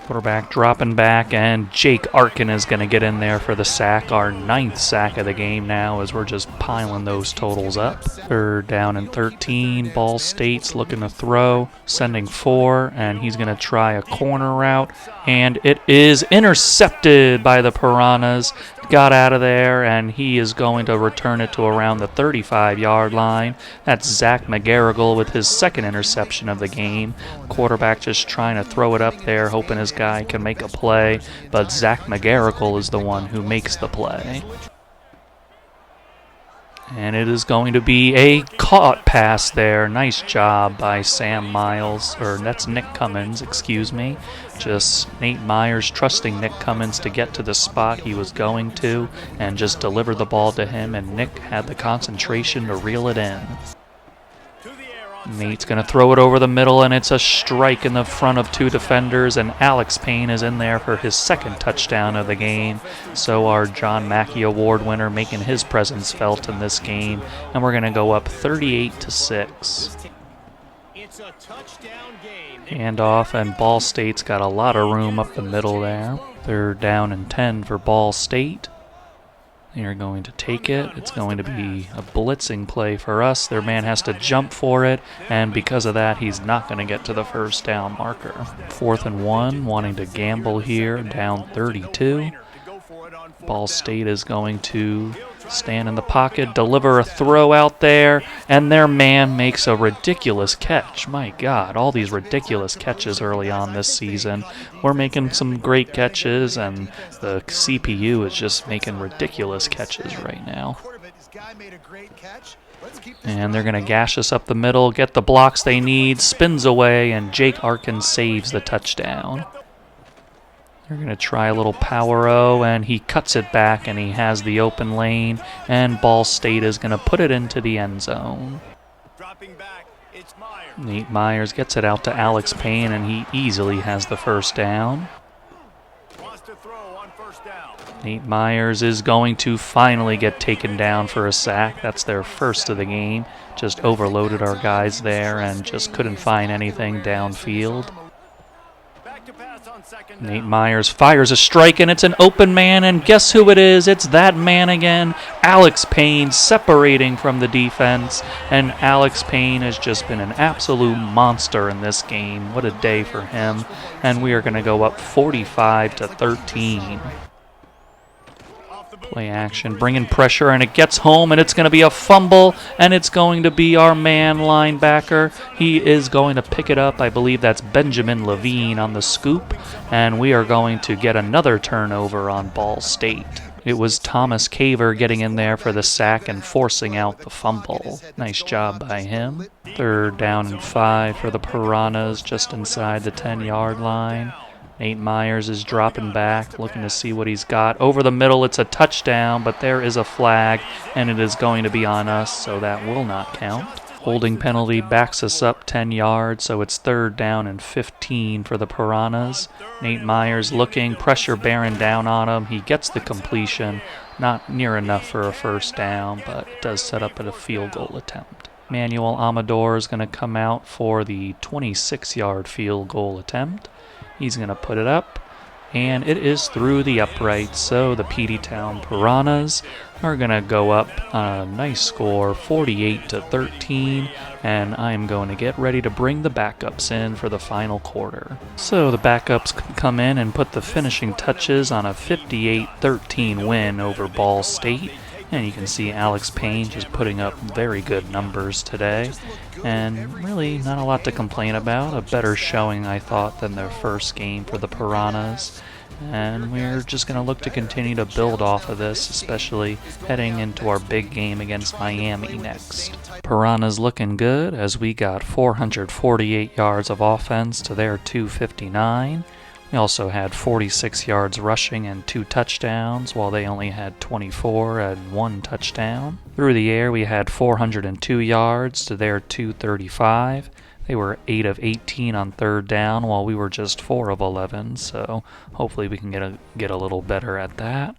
Quarterback dropping back, and Jake Arkin is going to get in there for the sack, our 9th sack of the game now as we're just piling those totals up. 3rd down and 13. Ball State's looking to throw, sending 4, and he's going to try a corner route, and it is intercepted by the Piranhas. Got out of there, and he is going to return it to around the 35-yard line. That's Zach McGarrigle with his 2nd interception of the game. Quarterback just trying to throw it up there, hoping his guy can make a play, but Zach McGarrigle is the one who makes the play. And it is going to be a caught pass there. Nice job by Sam Miles, or that's Nick Cummins, excuse me. Just Nate Myers trusting Nick Cummins to get to the spot he was going to and just deliver the ball to him, and Nick had the concentration to reel it in. Nate's going to throw it over the middle, and it's a strike in the front of 2 defenders, and Alex Payne is in there for his 2nd touchdown of the game. So our John Mackey Award winner making his presence felt in this game, and we're going to go up 38-6. Handoff, and Ball State's got a lot of room up the middle there. 3rd down and 10 for Ball State. They're going to take it. It's going to be a blitzing play for us. Their man has to jump for it, and because of that, he's not going to get to the 1st down marker. 4th and 1, wanting to gamble here, down 32. Ball State is going to stand in the pocket, deliver a throw out there, and their man makes a ridiculous catch. My God, all these ridiculous catches early on this season. We're making some great catches, and the CPU is just making ridiculous catches right now. And they're going to gash us up the middle, get the blocks they need, spins away, and Jake Arkin saves the touchdown. They're going to try a little power-o, and he cuts it back, and he has the open lane, and Ball State is going to put it into the end zone. Nate Myers gets it out to Alex Payne, and he easily has the 1st down. Nate Myers is going to finally get taken down for a sack. That's their 1st of the game. Just overloaded our guys there and just couldn't find anything downfield. Nate Myers fires a strike, and it's an open man, and guess who it is? It's that man again, Alex Payne, separating from the defense, and Alex Payne has just been an absolute monster in this game. What a day for him, and we are going to go up 45-13. Play action, bringing pressure, and it gets home, and it's going to be a fumble, and it's going to be our man linebacker. He is going to pick it up. I believe that's Benjamin Levine on the scoop, and we are going to get another turnover on Ball State. It was Thomas Caver getting in there for the sack and forcing out the fumble. Nice job by him. 3rd down and 5 for the Piranhas, just inside the 10-yard line. Nate Myers is dropping back, looking to see what he's got. Over the middle, it's a touchdown, but there is a flag, and it is going to be on us, so that will not count. Holding penalty backs us up 10 yards, so it's 3rd down and 15 for the Piranhas. Nate Myers looking, pressure bearing down on him. He gets the completion, not near enough for a 1st down, but it does set up at a field goal attempt. Manuel Amador is going to come out for the 26-yard field goal attempt. He's going to put it up, and it is through the upright, so the Peteytown Piranhas are going to go up on a nice score, 48-13, and I'm going to get ready to bring the backups in for the final quarter. So the backups come in and put the finishing touches on a 58-13 win over Ball State. And you can see Alex Payne just putting up very good numbers today, and really not a lot to complain about. A better showing, I thought, than their first game for the Piranhas, and we're just going to look to continue to build off of this, especially heading into our big game against Miami next. Piranhas looking good, as we got 448 yards of offense to their 259. We also had 46 yards rushing and 2 touchdowns, while they only had 24 and 1 touchdown. Through the air, we had 402 yards to their 235. They were 8 of 18 on 3rd down, while we were just 4 of 11, so hopefully we can get a little better at that.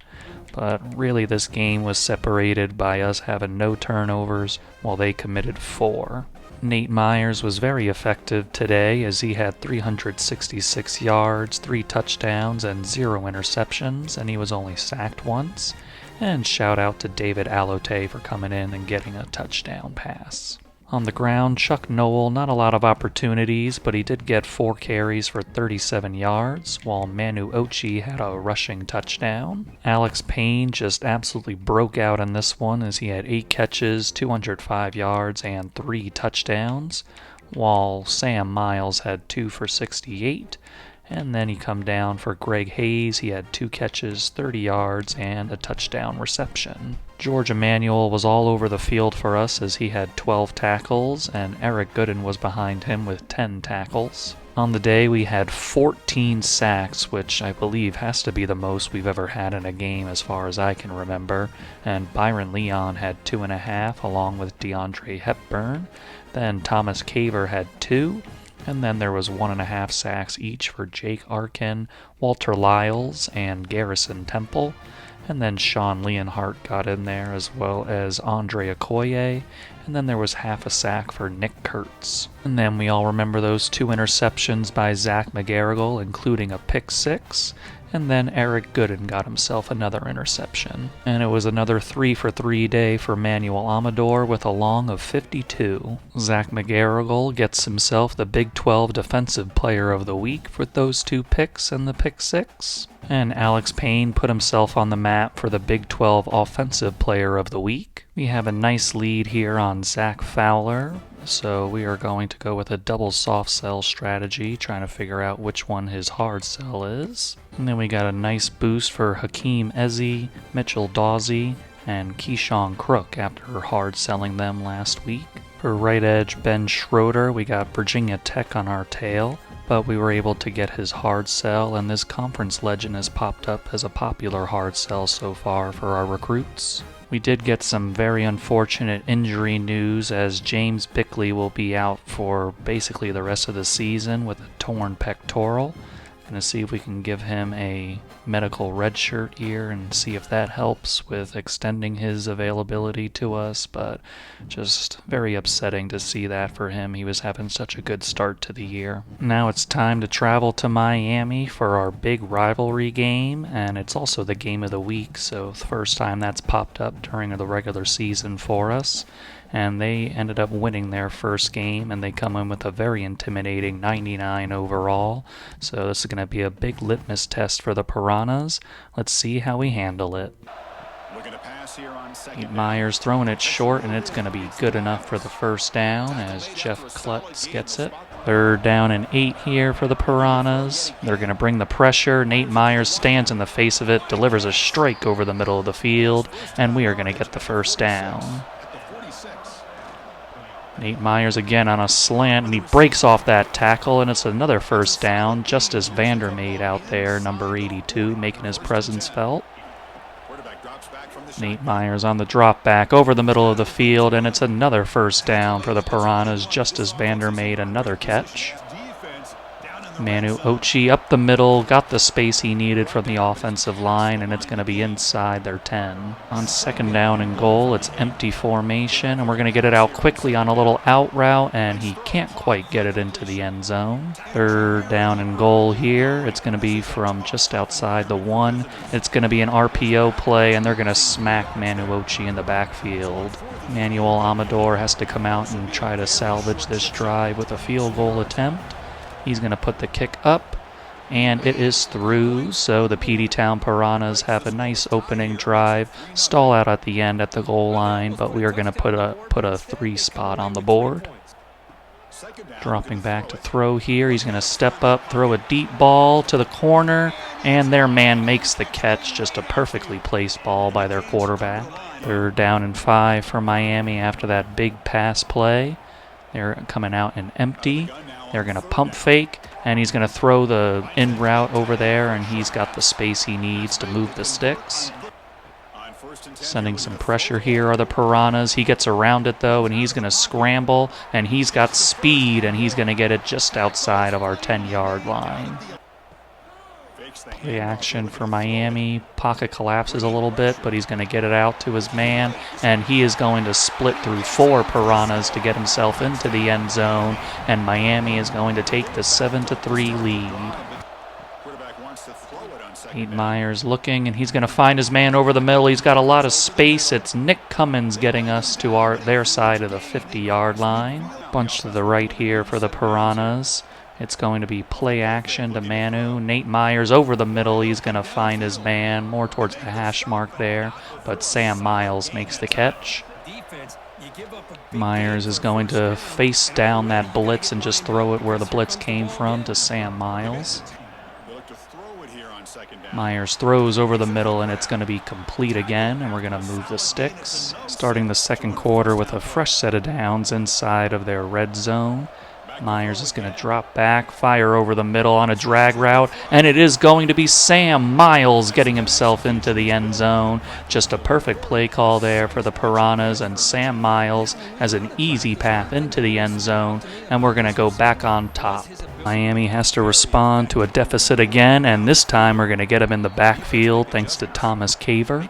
But really, this game was separated by us having no turnovers, while they committed 4. Nate Myers was very effective today, as he had 366 yards, 3 touchdowns, and 0 interceptions, and he was only sacked once. And shout out to David Alote for coming in and getting a touchdown pass. On the ground, Chuck Noel, not a lot of opportunities, but he did get 4 carries for 37 yards, while Manu Ochi had a rushing touchdown. Alex Payne just absolutely broke out in this one, as he had 8 catches, 205 yards, and 3 touchdowns, while Sam Miles had 2 for 68. And then he come down for Greg Hayes. He had 2 catches, 30 yards, and a touchdown reception. George Emanuel was all over the field for us, as he had 12 tackles, and Eric Gooden was behind him with 10 tackles. On the day, we had 14 sacks, which I believe has to be the most we've ever had in a game as far as I can remember, and Byron Leon had 2.5, along with DeAndre Hepburn. Then Thomas Caver had 2. And then there was 1.5 sacks each for Jake Arkin, Walter Lyles, and Garrison Temple. And then Sean Leonhardt got in there, as well as Andre Okoye. And then there was half a sack for Nick Kurtz. And then we all remember those 2 interceptions by Zach McGarrigle, including a pick 6. And then Eric Gooden got himself another interception. And it was another 3-for-3 day for Manuel Amador with a long of 52. Zach McGarrigle gets himself the Big 12 Defensive Player of the Week for those 2 picks and the pick 6. And Alex Payne put himself on the map for the Big 12 Offensive Player of the Week. We have a nice lead here on Zach Fowler, so we are going to go with a double soft sell strategy, trying to figure out which one his hard sell is. And then we got a nice boost for Hakeem Ezi, Mitchell Dawsey, and Keyshawn Crook after hard selling them last week. For right edge Ben Schroeder, we got Virginia Tech on our tail, but we were able to get his hard sell, and this conference legend has popped up as a popular hard sell so far for our recruits. We did get some very unfortunate injury news, as James Bickley will be out for basically the rest of the season with a torn pectoral. Going to see if we can give him a medical red shirt here and see if that helps with extending his availability to us, but just very upsetting to see that for him. He was having such a good start to the year. Now it's time to travel to Miami for our big rivalry game, and it's also the game of the week, so the first time that's popped up during the regular season for us. And they ended up winning their first game, and they come in with a very intimidating 99 overall. So this is going to be a big litmus test for the Piranhas. Let's see how we handle it. Myers throwing it short, and it's going to be good enough for the first down as Jeff Klutz gets it. 3rd down and 8 here for the Piranhas. They're going to bring the pressure. Nate Myers stands in the face of it, delivers a strike over the middle of the field, and we are going to get the first down. Nate Myers again on a slant, and he breaks off that tackle, and it's another first down. Justice Vandermeid out there, number 82, making his presence felt. Nate Myers on the drop back over the middle of the field, and it's another first down for the Piranhas just as Vander made another catch. Manu Ochi up the middle, got the space he needed from the offensive line, and it's going to be inside their 10. On second down and goal, it's empty formation, and we're going to get it out quickly on a little out route, and he can't quite get it into the end zone. Third down and goal here. It's going to be from just outside the 1. It's going to be an RPO play, and they're going to smack Manu Ochi in the backfield. Manuel Amador has to come out and try to salvage this drive with a field goal attempt. He's going to put the kick up, and it is through, so the Peteytown Piranhas have a nice opening drive, stall out at the end at the goal line, but we are going to put a 3 spot on the board. Dropping back to throw here, he's going to step up, throw a deep ball to the corner, and their man makes the catch, just a perfectly placed ball by their quarterback. Third down and 5 for Miami after that big pass play. They're coming out in empty. They're going to pump fake, and he's going to throw the in route over there, and he's got the space he needs to move the sticks. Sending some pressure here are the Piranhas. He gets around it, though, and he's going to scramble, and he's got speed, and he's going to get it just outside of our 10-yard line. Play action for Miami. Pocket collapses a little bit, but he's going to get it out to his man, and he is going to split through 4 Piranhas to get himself into the end zone, and Miami is going to take the 7-3 lead. Nate Myers looking, and he's going to find his man over the middle. He's got a lot of space. It's Nick Cummins getting us to their side of the 50-yard line. Bunch to the right here for the Piranhas. It's going to be play action to Manu. Nate Myers over the middle. He's going to find his man more towards the hash mark there, but Sam Miles makes the catch. Myers is going to face down that blitz and just throw it where the blitz came from to Sam Miles. Myers throws over the middle, and it's going to be complete again, and we're going to move the sticks. Starting the second quarter with a fresh set of downs inside of their red zone. Myers is going to drop back, fire over the middle on a drag route, and it is going to be Sam Miles getting himself into the end zone. Just a perfect play call there for the Piranhas, and Sam Miles has an easy path into the end zone, and we're going to go back on top. Miami has to respond to a deficit again, and this time we're going to get him in the backfield thanks to Thomas Caver.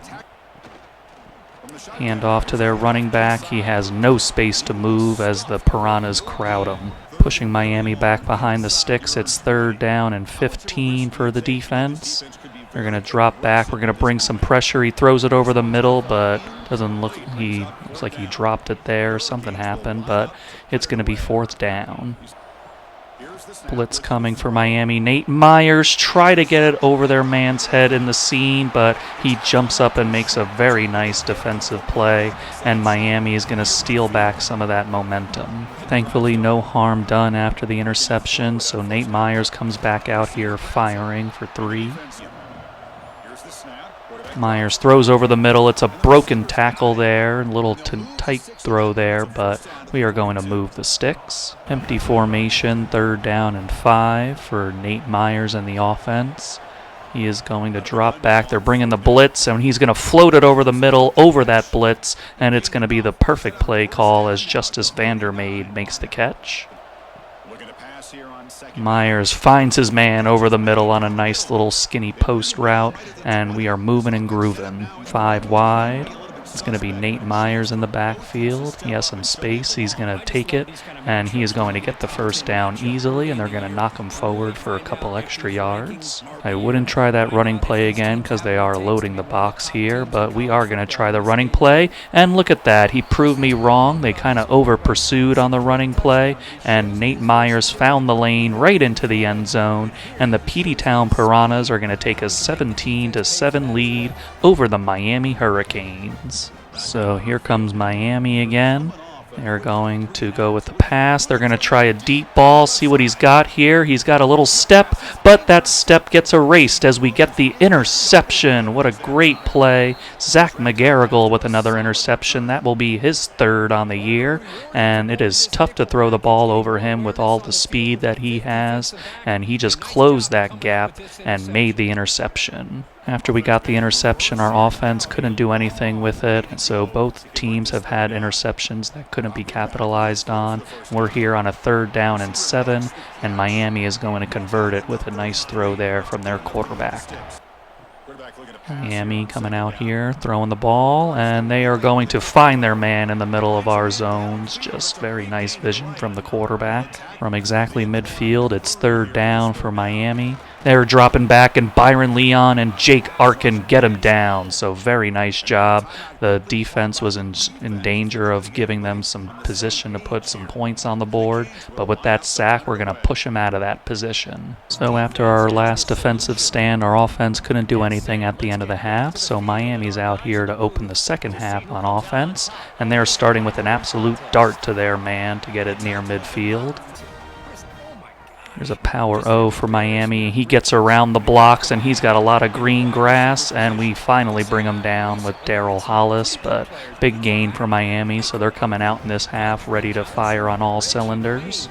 Hand off to their running back. He has no space to move as the Piranhas crowd him. Pushing Miami back behind the sticks. It's third down and 15 for the defense. They're going to drop back. We're going to bring some pressure. He throws it over the middle, but looks like he dropped it there. Something happened, but it's going to be fourth down. Blitz coming for Miami. Nate Myers try to get it over their man's head in the seam, but he jumps up and makes a very nice defensive play, and Miami is going to steal back some of that momentum. Thankfully, no harm done after the interception, so Nate Myers comes back out here firing for 3. Myers throws over the middle. It's a broken tackle there, a little tight throw there, but we are going to move the sticks. Empty formation, third down and 5 for Nate Myers and the offense. He is going to drop back. They're bringing the blitz, and he's going to float it over the middle, over that blitz, and it's going to be the perfect play call as Justice Vandermeid makes the catch. Myers finds his man over the middle on a nice little skinny post route, and we are moving and grooving. 5 wide. It's going to be Nate Myers in the backfield. He has some space. He's going to take it, and he is going to get the first down easily, and they're going to knock him forward for a couple extra yards. I wouldn't try that running play again because they are loading the box here, but we are going to try the running play, and look at that. He proved me wrong. They kind of over-pursued on the running play, and Nate Myers found the lane right into the end zone, and the Peteytown Piranhas are going to take a 17-7 lead over the Miami Hurricanes. So here comes Miami again. They're going to go with the pass. They're going to try a deep ball, see what he's got here. He's got a little step, but that step gets erased as we get the interception. What a great play. Zach McGarrigle with another interception. That will be his 3rd on the year, and it is tough to throw the ball over him with all the speed that he has, and he just closed that gap and made the interception. After we got the interception, our offense couldn't do anything with it, so both teams have had interceptions that couldn't be capitalized on. We're here on a 3rd down and 7, and Miami is going to convert it with a nice throw there from their quarterback. Miami coming out here, throwing the ball, and they are going to find their man in the middle of our zones. Just very nice vision from the quarterback. From exactly midfield, it's 3rd down for Miami. They're dropping back, and Byron Leon and Jake Arkin get him down. So very nice job. The defense was in danger of giving them some position to put some points on the board. But with that sack, we're going to push him out of that position. So after our last defensive stand, our offense couldn't do anything at the end of the half. So Miami's out here to open the second half on offense. And they're starting with an absolute dart to their man to get it near midfield. There's a power O for Miami. He gets around the blocks, and he's got a lot of green grass, and we finally bring him down with Darryl Hollis, but big gain for Miami, so they're coming out in this half ready to fire on all cylinders.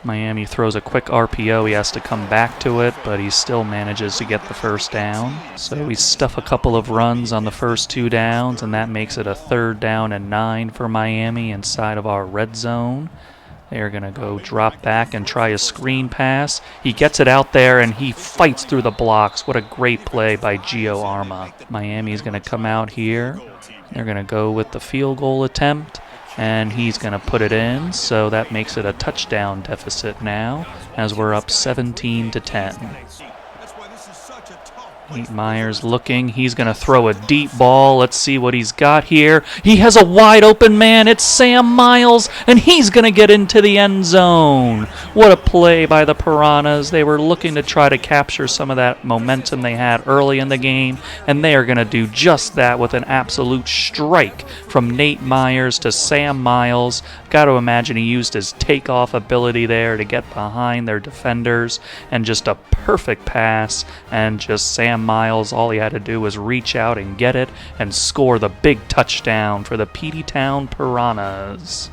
Miami throws a quick RPO. He has to come back to it, but he still manages to get the first down. So we stuff a couple of runs on the first 2 downs, and that makes it a 3rd down and 9 for Miami inside of our red zone. They're going to go drop back and try a screen pass. He gets it out there, and he fights through the blocks. What a great play by Gio Arma. Miami's going to come out here. They're going to go with the field goal attempt, and he's going to put it in. So that makes it a touchdown deficit now, as we're up 17-10. Nate Myers looking. He's going to throw a deep ball. Let's see what he's got here. He has a wide open man. It's Sam Miles, and he's going to get into the end zone. What a play by the Piranhas. They were looking to try to capture some of that momentum they had early in the game, and they are going to do just that with an absolute strike from Nate Myers to Sam Miles. Got to imagine he used his takeoff ability there to get behind their defenders, and just a perfect pass, and just Sam Miles, all he had to do was reach out and get it and score the big touchdown for the Peteytown Piranhas.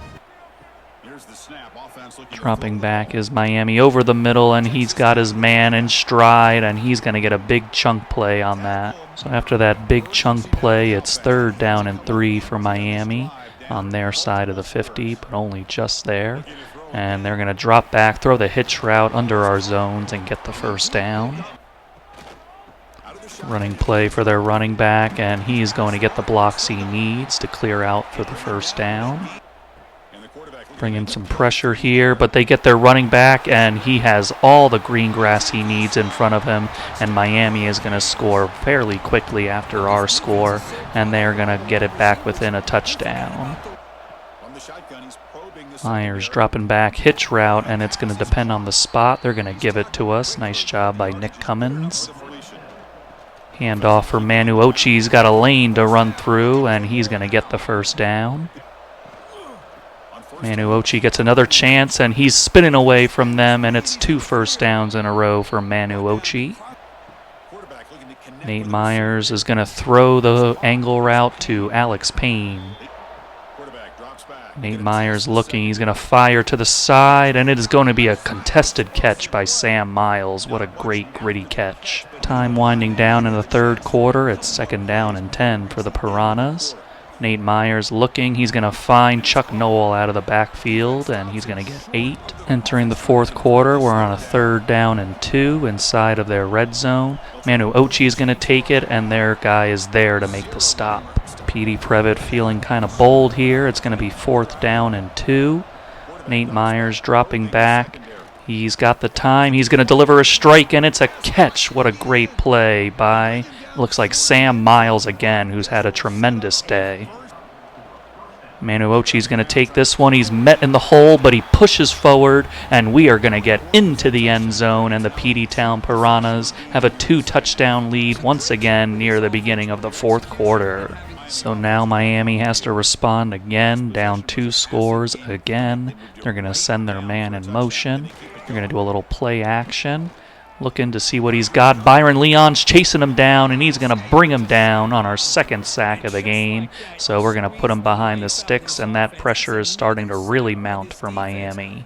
Dropping back is Miami over the middle, and he's got his man in stride, and he's going to get a big chunk play on that. So after that big chunk play, it's 3rd down and 3 for Miami on their side of the 50, but only just there. And they're going to drop back, throw the hitch route under our zones, and get the first down. Running play for their running back, and he's going to get the blocks he needs to clear out for the first down. Bring in some pressure here, but they get their running back, and he has all the green grass he needs in front of him, and Miami is going to score fairly quickly after our score, and they're going to get it back within a touchdown. Myers dropping back, hitch route, and it's going to depend on the spot. They're going to give it to us. Nice job by Nick Cummins. Handoff for Manu Ochi. He's got a lane to run through, and he's going to get the first down. Manu Ochi gets another chance, and he's spinning away from them, and it's 2 first downs in a row for Manu Ochi. Nate Myers is going to throw the angle route to Alex Payne. Nate Myers looking. He's going to fire to the side, and it is going to be a contested catch by Sam Miles. What a great, gritty catch. Time winding down in the 3rd quarter. It's 2nd down and 10 for the Piranhas. Nate Myers looking. He's going to find Chuck Noel out of the backfield, and he's going to get 8. Entering the 4th quarter, we're on a 3rd down and 2 inside of their red zone. Manu Ochi is going to take it, and their guy is there to make the stop. Petey Previtt feeling kind of bold here. It's going to be 4th down and 2. Nate Myers dropping back. He's got the time. He's going to deliver a strike, and it's a catch. What a great play by, looks like Sam Miles again, who's had a tremendous day. Manu Ochi's going to take this one. He's met in the hole, but he pushes forward, and we are going to get into the end zone, and the Peteytown Piranhas have a 2-touchdown lead once again near the beginning of the 4th quarter. So now Miami has to respond again, down 2 scores again. They're going to send their man in motion. They're going to do a little play action. Looking to see what he's got. Byron Leon's chasing him down, and he's going to bring him down on our 2nd sack of the game. So we're going to put him behind the sticks, and that pressure is starting to really mount for Miami.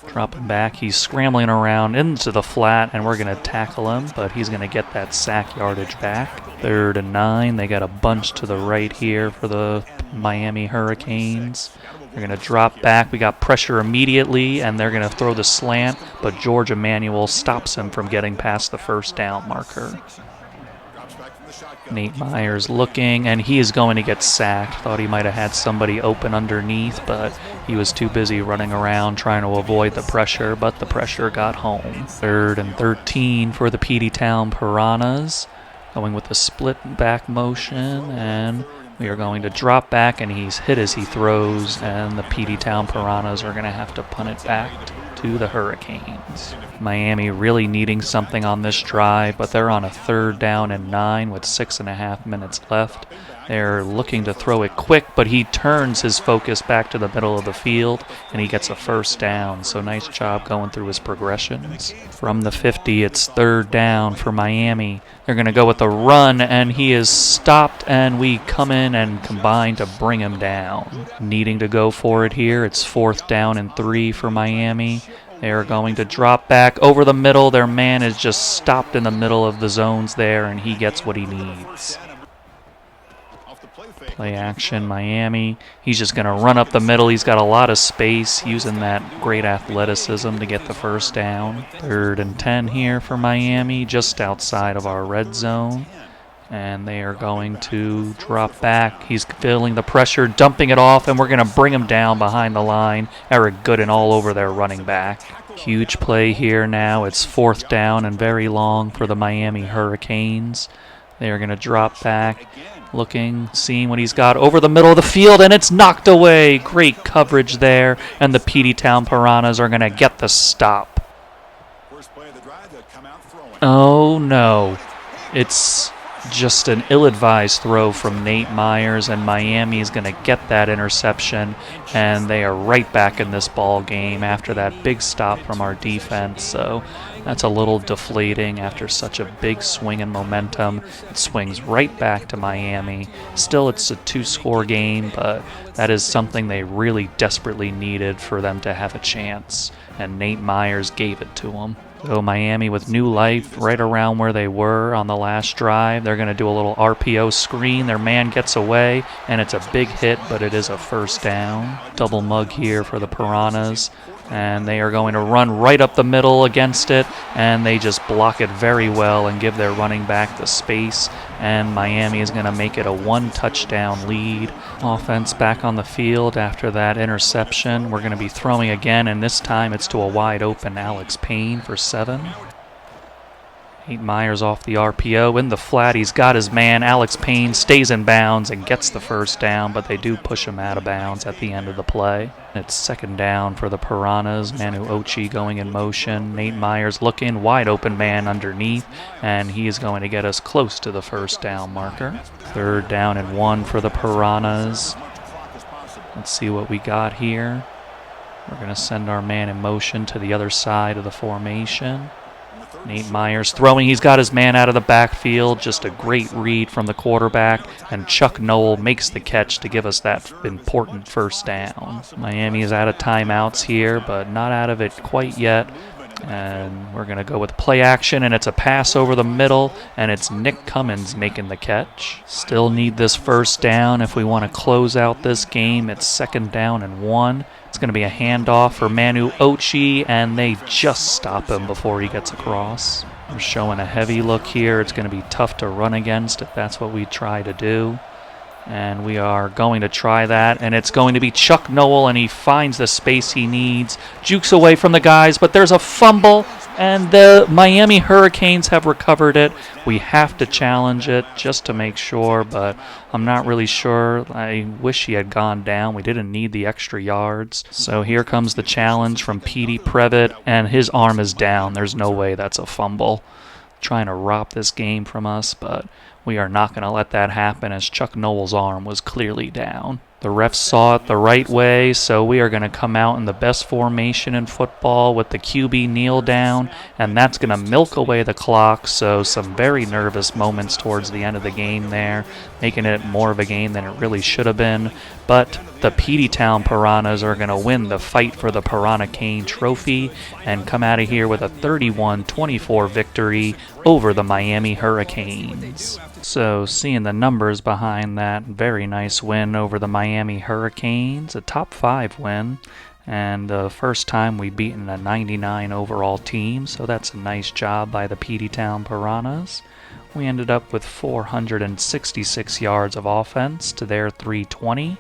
Dropping back, he's scrambling around into the flat, and we're going to tackle him, but he's going to get that sack yardage back. 3rd and 9. They got a bunch to the right here for the Miami Hurricanes. They're going to drop back. We got pressure immediately, and they're going to throw the slant, but George Emmanuel stops him from getting past the first down marker. Nate Myers looking, and he is going to get sacked. Thought he might have had somebody open underneath, but he was too busy running around trying to avoid the pressure, but the pressure got home. 3rd and 13 for the Peteytown Piranhas. Going with the split back motion, and we are going to drop back, and he's hit as he throws, and the Peteytown Piranhas are going to have to punt it back to the Hurricanes. Miami really needing something on this drive, but they're on a 3rd down and 9 with 6.5 minutes left. They're looking to throw it quick, but he turns his focus back to the middle of the field, and he gets a 1st down. So nice job going through his progressions. From the 50, it's 3rd down for Miami. They're going to go with the run, and he is stopped, and we come in and combine to bring him down. Needing to go for it here. It's 4th down and 3 for Miami. They are going to drop back over the middle. Their man is just stopped in the middle of the zones there, and he gets what he needs. Play action, Miami. He's just going to run up the middle. He's got a lot of space, using that great athleticism to get the 1st down. 3rd and 10 here for Miami, just outside of our red zone. And they are going to drop back. He's feeling the pressure, dumping it off, and we're going to bring him down behind the line. Eric Gooden all over their running back. Huge play here now. It's 4th down and very long for the Miami Hurricanes. They are going to drop back, looking, seeing what he's got over the middle of the field, and it's knocked away. Great coverage there, and the Peteytown Piranhas are going to get the stop. Oh, no. It's just an ill-advised throw from Nate Myers, and Miami is going to get that interception, and they are right back in this ball game after that big stop from our defense. So that's a little deflating after such a big swing in momentum. It swings right back to Miami. Still, it's a 2-score game, but that is something they really desperately needed for them to have a chance, and Nate Myers gave it to them. So Miami with new life right around where they were on the last drive. They're going to do a little RPO screen. Their man gets away, and it's a big hit, but it is a 1st down. Double mug here for the Piranhas, and they are going to run right up the middle against it, and they just block it very well and give their running back the space, and Miami is going to make it a 1-touchdown lead. Offense back on the field after that interception. We're going to be throwing again, and this time it's to a wide open Alex Payne for 7. Nate Myers off the RPO in the flat. He's got his man. Alex Payne stays in bounds and gets the 1st down, but they do push him out of bounds at the end of the play. It's 2nd down for the Piranhas. Manu Ochi going in motion. Nate Myers looking, wide open man underneath, and he is going to get us close to the 1st down marker. 3rd down and 1 for the Piranhas. Let's see what we got here. We're going to send our man in motion to the other side of the formation. Nate Myers throwing. He's got his man out of the backfield. Just a great read from the quarterback. And Chuck Noel makes the catch to give us that important 1st down. Miami is out of timeouts here, but not out of it quite yet. And we're going to go with play action, and it's a pass over the middle, and it's Nick Cummins making the catch. Still need this 1st down if we want to close out this game. It's 2nd down and 1. It's going to be a handoff for Manu Ochi, and they just stop him before he gets across. We're showing a heavy look here. It's going to be tough to run against if that's what we try to do. And we are going to try that, and it's going to be Chuck Noel, and he finds the space he needs, jukes away from the guys, but there's a fumble, and the Miami Hurricanes have recovered it. We have to challenge it just to make sure, but I'm not really sure. I wish he had gone down. We didn't need the extra yards. So here comes the challenge from Petey Previtt, and his arm is down. There's no way that's a fumble. Trying to rob this game from us, but we are not going to let that happen as Chuck Noll's arm was clearly down. The refs saw it the right way, so we are going to come out in the best formation in football with the QB kneel down, and that's going to milk away the clock, so some very nervous moments towards the end of the game there, making it more of a game than it really should have been. But the Peteytown Piranhas are going to win the fight for the Piranha Cane Trophy and come out of here with a 31-24 victory over the Miami Hurricanes. So seeing the numbers behind that very nice win over the Miami Hurricanes, a top 5 win, and the first time we've beaten a 99 overall team, so that's a nice job by the Peteytown Piranhas. We ended up with 466 yards of offense to their 320,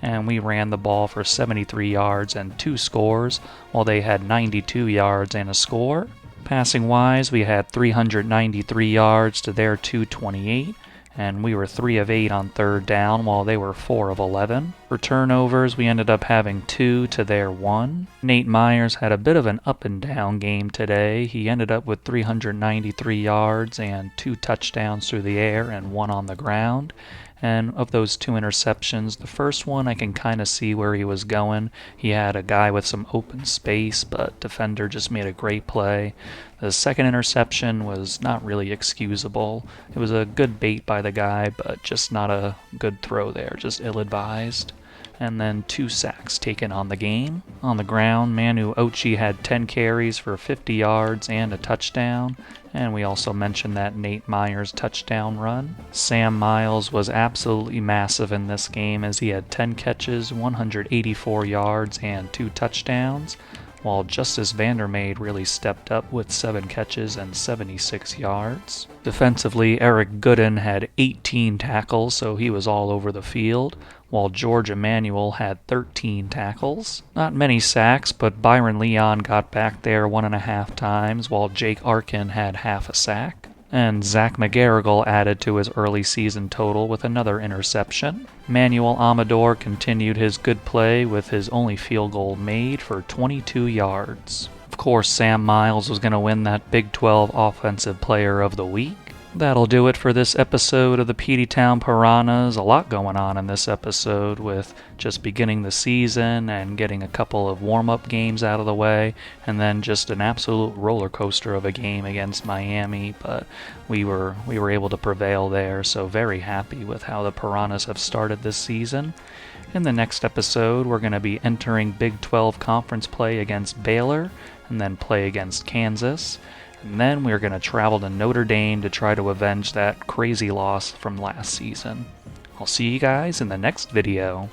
and we ran the ball for 73 yards and 2 scores, while they had 92 yards and a score. Passing-wise, we had 393 yards to their 228, and we were 3 of 8 on third down, while they were 4 of 11. For turnovers, we ended up having 2 to their 1. Nate Myers had a bit of an up-and-down game today. He ended up with 393 yards and 2 touchdowns through the air and 1 on the ground. And of those 2 interceptions, the first one I can kind of see where he was going. He had a guy with some open space, but defender just made a great play. The second interception was not really excusable. It was a good bait by the guy, but just not a good throw there, just ill-advised. And then 2 sacks taken on the game. On the ground, Manu Ochi had 10 carries for 50 yards and a touchdown. And we also mentioned that Nate Myers touchdown run. Sam Miles was absolutely massive in this game as he had 10 catches, 184 yards, and 2 touchdowns, while Justice Vandermeid really stepped up with 7 catches and 76 yards. Defensively, Eric Gooden had 18 tackles, so he was all over the field, while George Emanuel had 13 tackles. Not many sacks, but Byron Leon got back there 1.5 times, while Jake Arkin had half a sack. And Zach McGarrigle added to his early season total with another interception. Manuel Amador continued his good play with his only field goal made for 22 yards. Of course, Sam Miles was going to win that Big 12 Offensive Player of the Week. That'll do it for this episode of the Peteytown Piranhas. A lot going on in this episode with just beginning the season and getting a couple of warm-up games out of the way, and then just an absolute roller coaster of a game against Miami, but we were able to prevail there, so very happy with how the Piranhas have started this season. In the next episode, we're going to be entering Big 12 conference play against Baylor, and then play against Kansas. And then we're going to travel to Notre Dame to try to avenge that crazy loss from last season. I'll see you guys in the next video.